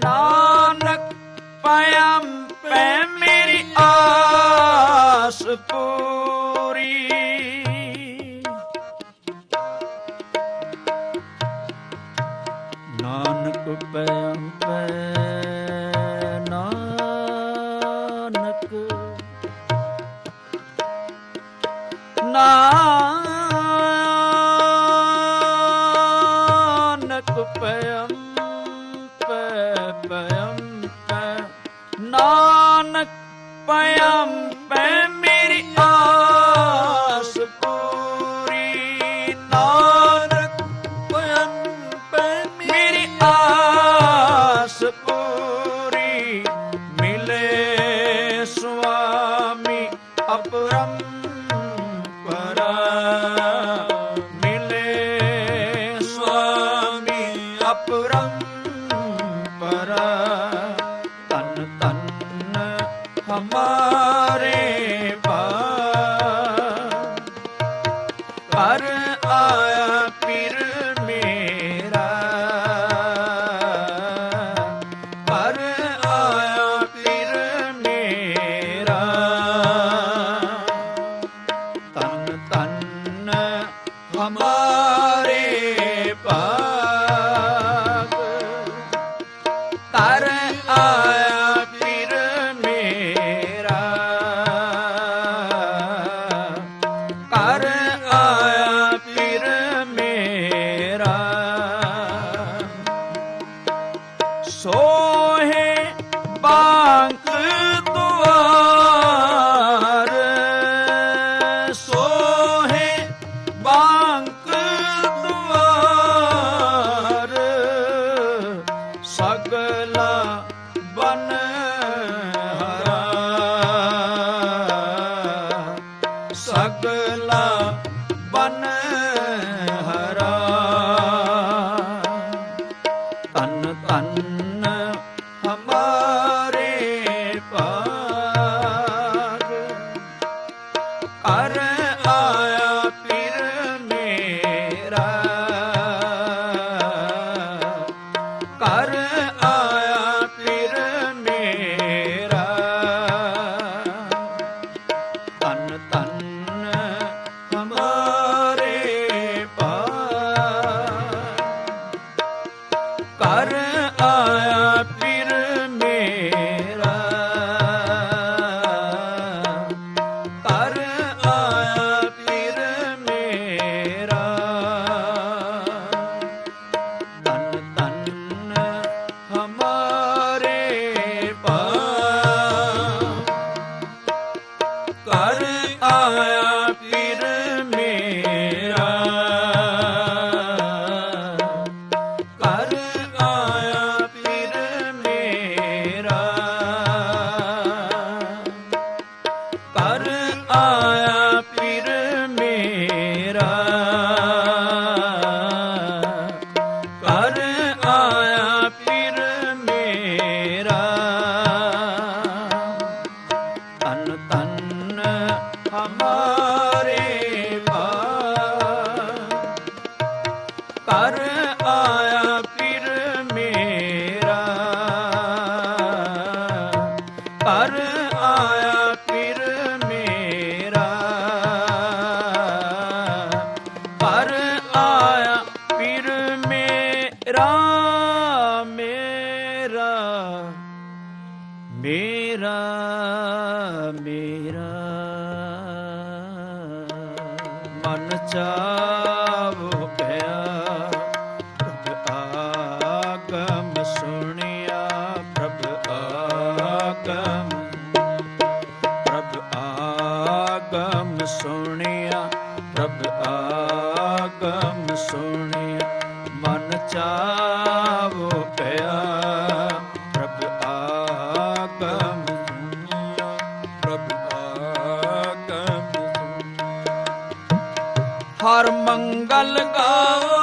ਨਾਨਕ ਪਾਇਮ ਪੈ ਮੇਰੀ ਆਸ ਪੂਰੀ, ਕਰ ਆਇਆ ਪੀਰ ਮੇਰਾ, ਕਰ ਆਇਆ ਪੀਰ ਮੇਰਾ। ਧੰਨ ਧੰਨ ਹਮਾਰੇ ਭਾਗ, ਕਰ ਆਇਆ ਪੀਰ ਮੇਰਾ, ਕਰ ਆਇਆ ਪੀਰ ਮੇਰਾ। ਸੋਹੇ ਬਾਂਕ ਦੁਆਰ, ਸੋਹੇ ਬਾਂਕ ਦੁਆਰ, ਸਗਲਾ ਬਨ ਹਰਾ, ਸਗਲਾ ਬਨ ਹਰਾ। ਧੰਨ ਧੰਨ ਹਮਾਰੇ ਭਾਗ, ਕਰ ਆਇਆ ਪੀਰ ਮੇਰਾ, ਕਰ ਆਇਆ ਪੀਰ ਮੇਰਾ। ਧੰਨ ਧੰਨ ਹਮਾਰੇ ਭਾਗ, ਕਰ ਆਇਆ ਪੀਰ ਮੇਰਾ, ਕਰ ਆਇਆ ਪੀਰ ਮੇਰਾ। ਧੰਨ ਧੰਨ ਹਮਾਰੇ ਭਾਗ, ਕਰ ਆਇਆ ਪੀਰ ਮੇਰਾ, ਕਰ ਆਇਆ ਪੀਰ ਮੇਰਾ, ਕਰ ਆਇਆ ਪੀਰ ਮੇਰਾ, ਕਰ ਆਇਆ ਪੀਰ ਮੇਰਾ। ਧੰਨ ਧੰਨ ਹਮਾਰੇ ਭਾਗ, ਕਰ ਆਇਆ ਪੀਰ ਮੇਰਾ, ਕਰ ਆਇਆ ਪੀਰ ਮੇਰਾ, ਕਰ ਆਇਆ ਪੀਰ ਮੇਰਾ, ਮੇਰਾ, ਮੇਰਾ, ਮੇਰਾ। ਮਨ ਚਾਵ ਭਇਆ ਪ੍ਰਭ ਆਗਮ ਸੁਣਿਆ, ਪ੍ਰਭ ਆਗਮ, ਪ੍ਰਭ ਆਗਮ ਸੁਣਿਆ, ਪ੍ਰਭ ਆਗਮ ਸੁਣਿਆ। ਮਨ ਚਾਵ ਭਇਆ ਪ੍ਰਭ ਆਗਮ ਸੁਣਿਆ, ਪ੍ਰਭ ਆਗਮ ਸੁਣਿਆ। ਹਰ ਮੰਗਲ ਗਾਵੋ,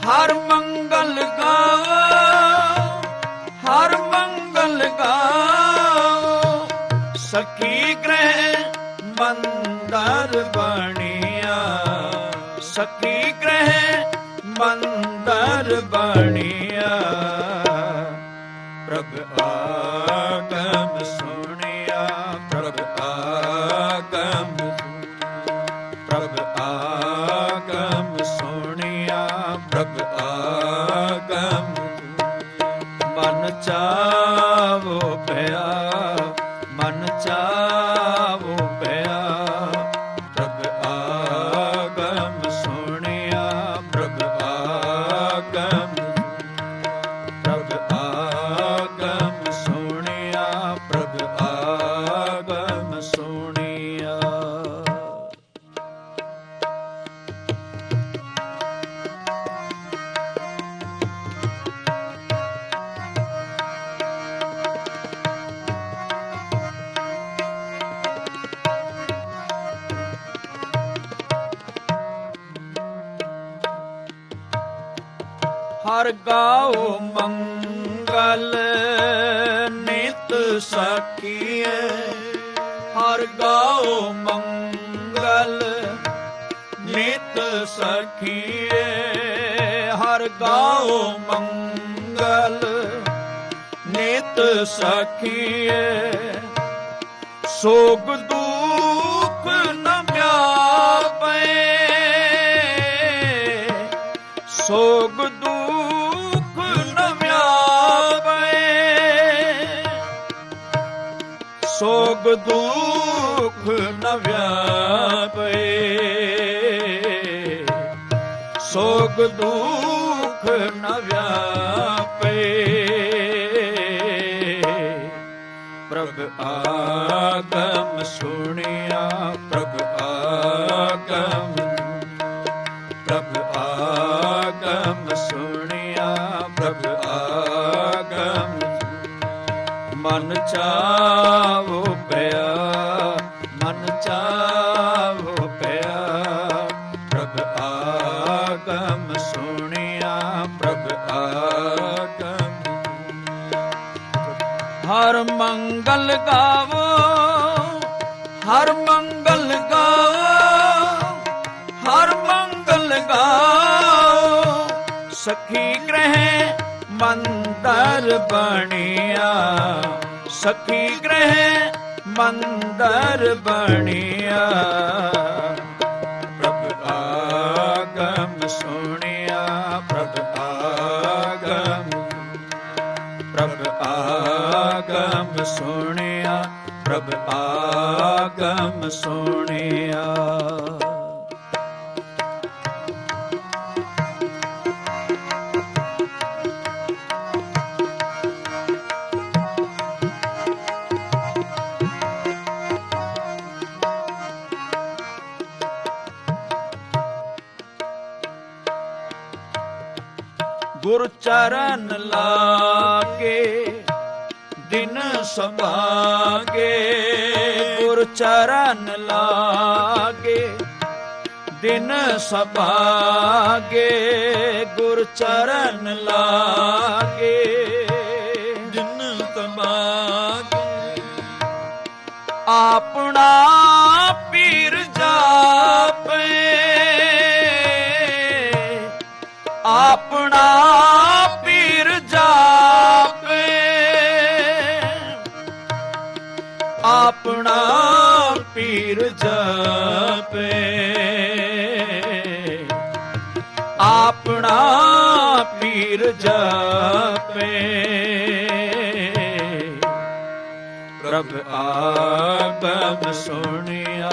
ਹਰ ਮੰਗਲ ਗਾਵੋ, ਹਰ ਮੰਗਲ ਗਾਵੋ। ਸਖੀ ਗ੍ਰਹਿ ਮੰਦਰ ਬਣਿਆ, ਸਖੀ ਗ੍ਰਹਿ ਮੰਦਰ ਬਣਿਆ। ਪ੍ਰਭ ਆਗਮ ਸੁਣਿਆ, ਪ੍ਰਭ ਆਗਮ, ਪ੍ਰਭ ਆਗਮ ਸੁਣਿਆ, ਪ੍ਰਭ ਆਗਮ। ਮਨ ਚਾਵੋ ਭਇਆ, ਮਨ ਚਾਵੋ ਭਇਆ। ਪ੍ਰਭ ਆਗਮ ਸੁਣਿਆ, ਪ੍ਰਭ ਆਗਮ, ਪ੍ਰਭ ਆਗਮ ਸੁਣਿਆ, ਪ੍ਰਭ ਆਗਮ ਸੁਣਿਆ। ਹਰ ਗਾਓ ਮੰਗਲ ਨਿਤ ਸਾਖੀਏ, ਹਰ ਗਾਓ ਮੰਗਲ ਨਿਤ ਸਖੀਏ ਹਰ ਗਾਓ ਮੰਗਲ ਨਿਤ ਸਖੀਏ ਸੋਗ ਦੁਖ ਨ ਮਿਆਪੈ ਸੋਗ ਦੁਖ ਨ ਮਿਆਪੈ ਸੋਗ ਦੁਖ ਨ ਵਿਆਪੈ ਸੋਗ ਦੁਖ ਨ ਵਿਆਪੈ ਪ੍ਰਭ ਆਗਮ ਸੁਣਿਆ ਪ੍ਰਭ ਆਗਮ ਪ੍ਰਭ ਆਗਮ ਸੁਣਿਆ ਪ੍ਰਭ ਆਗਮ ਮਨ ਚਾਵੋ ਪਿਆ ਮਨ ਚਾਵੋ ਪਿਆ ਪ੍ਰਭ ਆਗਮ ਸੁਣਿਆ ਪ੍ਰਭ ਆਗਮ ਹਰ ਮੰਗਲ ਗਾਵੋ ਹਰ ਮੰਗਲ ਗਾਵੋ ਹਰ ਮੰਗਲ ਗਾਓ ਸਖੀ ਗ੍ਰਹਿ ਮੰਦਰ ਬਣਿਆ ਸਖੀ ਗ੍ਰਹਿ ਮੰਦਰ ਬਣਿਆ ਪ੍ਰਭ ਆਗਮ ਸੁਣਿਆ ਪ੍ਰਭ ਆਗਮ ਪ੍ਰਭ ਆਗਮ ਸੁਣਿਆ ਪ੍ਰਭ ਆਗਮ ਸੁਣਿਆ ਗੁਰ ਚਰਨ ਲਾਗੇ ਦਿਨ ਸੁਭਾਗੇ ਗੁਰ ਚਰਨ ਲਾਗੇ ਦਿਨ ਸੁਭਾਗੇ ਗੁਰ ਚਰਨ ਲਾਗੇ ਦਿਨ ਸੁਭਾਗੇ ਆਪਣਾ ਪੀਰ ਜਾਪੇ ਆਪਣਾ ਪੀਰ ਜਾਪੇ ਆਪਣਾ ਪੀਰ ਜਾਪੇ ਆਪਣਾ ਪੀਰ ਜਾਪੇ ਪ੍ਰਭ ਆਗਮ ਸੁਣਿਆ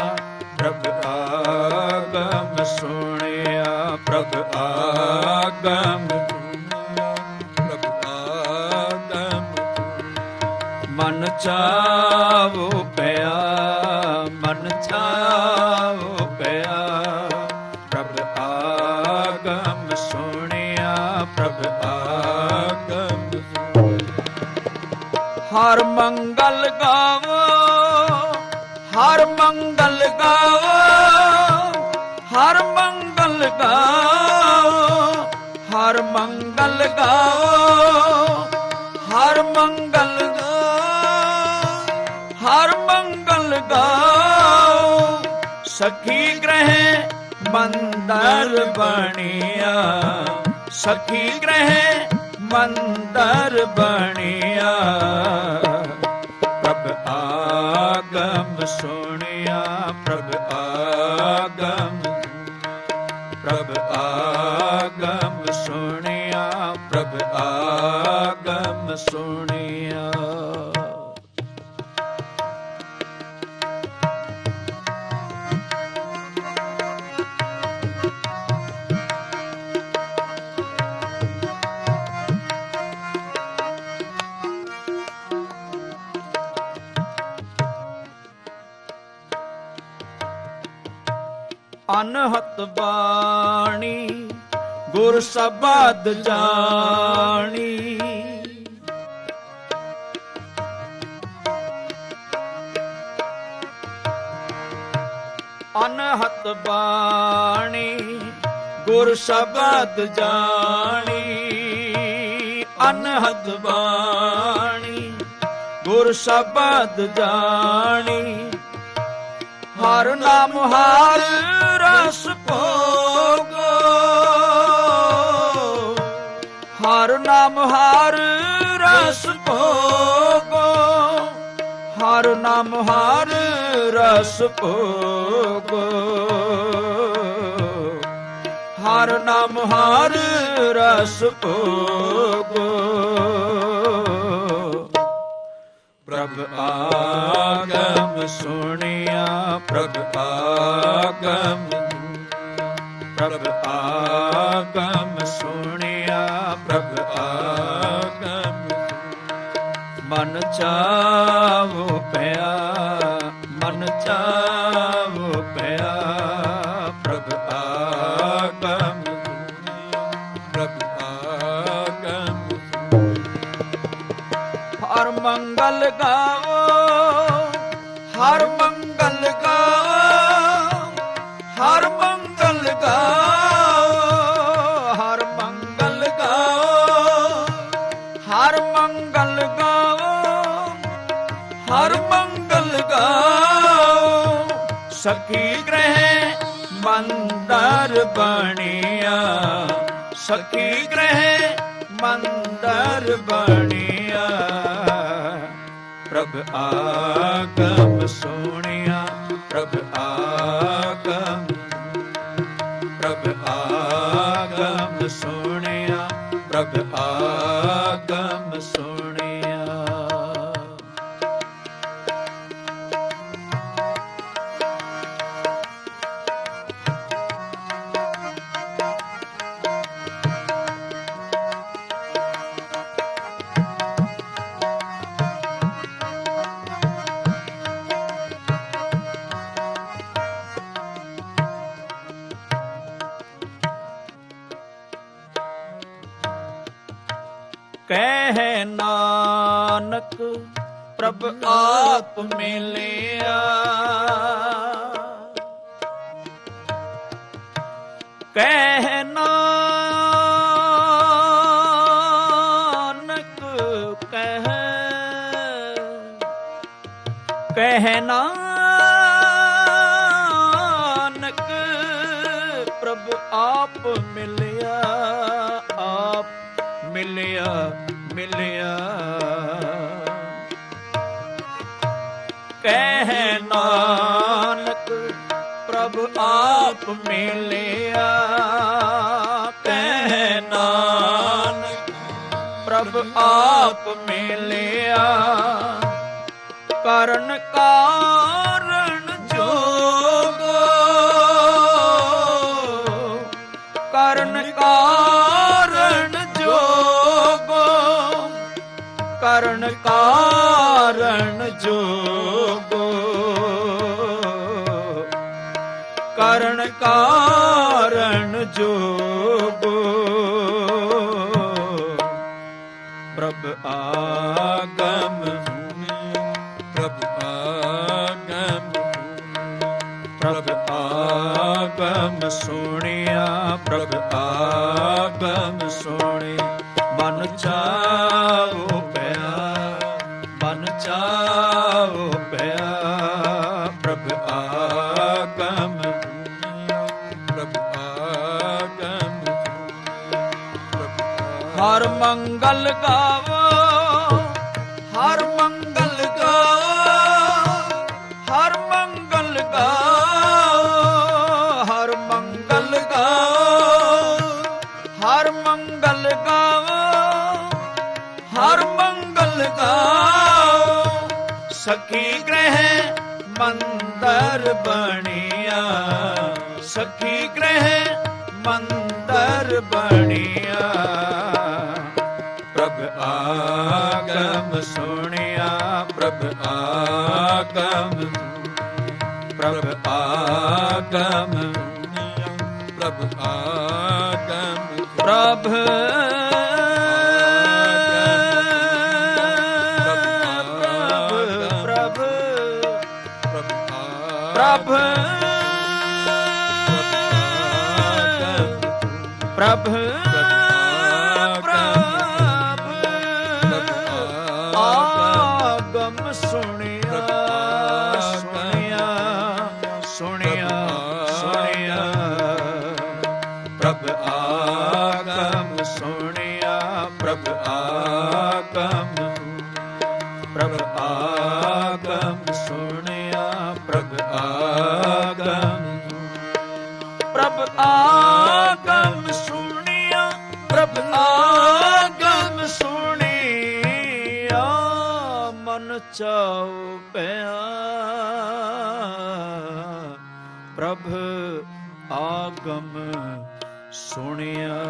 ਪ੍ਰਭ ਆਗਮ ਸੁਣਿਆ ਪ੍ਰਭ ਆਗਮ ਪ੍ਰਭ ਆਗਮ ਮਨ ਚਾਵੋ ਪਿਆ ਮਨ ਚਾਵੋ ਪਿਆ ਪ੍ਰਭ ਆਗਮ ਸੁਣਿਆ ਪ੍ਰਭ ਆਗਮ ਹਰ ਮੰਗਲ ਗਾਵੋ ਹਰ ਮੰਗਲ ਗਾਵੋ ਹਰ ਮੰਗਲ ਗਾਵੋ ਹਰ ਮੰਗਲ ਗਾਵੋ ਹਰ ਮੰਗਲ ਗਾਵੋ ਹਰ ਮੰਗਲ ਗਾਵੋ ਸਖੀ ਗ੍ਰਹਿ ਮੰਦਰ ਬਣਿਆ ਸਖੀ ਗ੍ਰਹਿ ਮੰਦਰ ਬਣਿਆ ਪ੍ਰਭ ਆਗਮ ਸੁਣਿਆ ਪ੍ਰਭ ਆਗਮ ਪ੍ਰਭ ਆਗਮ ਸੁਣਿਆ ਪ੍ਰਭ ਆਗਮ ਸੁਣਿਆ ਅਨਹਤ ਬਾਣੀ ਗੁਰ ਸਬਦ ਜਾਣੀ ਅਨਹਤ ਬਾਣੀ ਗੁਰ ਸ਼ਬਦ ਜਾਣੀ ਅਨਹਤ ਬਾਣੀ ਗੁਰ ਸ਼ਬਦ ਜਾਣੀ ਹਰ ਨਾਮ ਹਰ ਰਸ ਕੋ ਨਾਮ ਹਰ ਰਸ ਭੋਗੋ, ਹਰ ਨਾਮ ਹਰ ਰਸ ਭੋਗੋ, ਹਰ ਨਾਮ ਹਰ ਰਸ ਭੋਗੋ। ਪ੍ਰਭ ਆਗਮ ਸੁਣਿਆ ਪ੍ਰਭ ਆਗਮ, ਪ੍ਰਭ ਆਗਮ ਸੁਣਿਆ ਪ੍ਰਭ ਆਗਮ। ਮਨ ਚਾਵੋ ਪਿਆ, ਮਨ ਚਾਵੋ ਪਿਆ ਪ੍ਰਭ ਆਗਮ, ਪ੍ਰਭ ਆਗਮ। ਹਰ ਮੰਗਲ ਗਾਵੋ, ਹਰ ਮੰਗਲ ਗਾਵੋ, ਹਰ ਮੰਗਲ ਗਾਵੋ, ਹਰ ਮੰਗਲ ਗਾਵੋ, ਹਰ ਮੰਗਲ ਗਾਵੋ, ਹਰ ਮੰਗਲ ਗਾਵੋ। ਸਖੀ ਗ੍ਰਹਿ ਮੰਦਰ ਬਣਿਆ, ਸਖੀ ਗ੍ਰਹਿ ਮੰਦਰ ਬਣਿਆ। ਪ੍ਰਭ ਆਗਮ ਸੁਣਿਆ ਪ੍ਰਭ ਆਗਮ, ਪ੍ਰਭ ਆਗਮ ਸੁਣਿਆ ਪ੍ਰਭ ਆਗਮ ਸੁਣਿਆ। ਕਹਿ ਨਾਨਕ ਪ੍ਰਭ ਆਪ ਮਿਲਿਆ, ਕਹਿ ਨਾਨਕ ਕਹਿ ਨਾਨਕ ਪ੍ਰਭ ਆਪ ਮਿਲਿਆ, ਆਪ ਮਿਲਿਆ ਮਿਲਿਆ। ਕਹਿ ਨਾਨਕ ਪ੍ਰਭ ਆਪ ਮਿਲਿਆ, ਕਹਿ ਨਾਨਕ ਪ੍ਰਭ ਆਪ ਮਿਲਿਆ। ਕਰਨ ਕਾਰਨ ਜੋਗੋ, ਕਰਨ ਕਾਰਨ ਜੋਗੋ, ਕਰਨ ਕਾਰਨ ਜੋਗੋ, ਕਰਨ ਕਾਰਨ ਜੋਗੋ। ਪ੍ਰਭ ਆਗਮ ਪ੍ਰਭ ਆਗਮ, ਪ੍ਰਭ ਆਗਮ ਸੁਣਿਆ ਪ੍ਰਭ ਆਗਮ ਸੁਣਿਆ। ਮਨ ਚਾਵੋ ਪਿਆ, ਮਨ ਚਾਵੋ ਪਿਆ ਪ੍ਰਭ ਆਗਮ, ਪ੍ਰਭ ਆਗਮ। ਹਰ ਮੰਗਲ ਗਾਵੋ, ਹਰ ਮੰਗਲ ਗਾਵੋ, ਹਰ ਮੰਗਲ ਗਾਵੋ, ਹਰ ਮੰਗਲ ਗਾਵੋ, ਹਰ ਮੰਗਲ ਗਾਵੋ, ਹਰ ਮੰਗਲ ਗਾਵੋ। ਸਖੀ ਗ੍ਰਹਿ ਮੰਦਰ ਬਣਿਆ, ਸਖੀ ਗ੍ਰਹਿ ਮੰਦਰ ਬਣਿਆ। ਪ੍ਰਭ ਆਗਮ ਸੁਣਿਆ ਪ੍ਰਭ ਆਗਮ, ਪ੍ਰਭ ਆਗਮ, ਪ੍ਰਭ ਆਗਮ। ਪ੍ਰਭ ਪ੍ਰਭ ਆਗਮ ਸੁਣਿਆ, ਸੁਣਿਆ, ਸੁਣਿਆ, ਸੁਣਿਆ। ਪ੍ਰਭ ਆਗਮ ਸੁਣਿਆ ਪ੍ਰਭ ਪ੍ਰਭ ਆਗਮ ਸੁਣਿਆ, ਪ੍ਰਭ ਆਗਮ ਸੁਣਿਆ, ਮਨ ਚਾਉ ਪਿਆ ਪ੍ਰਭ ਆਗਮ ਸੁਣਿਆ।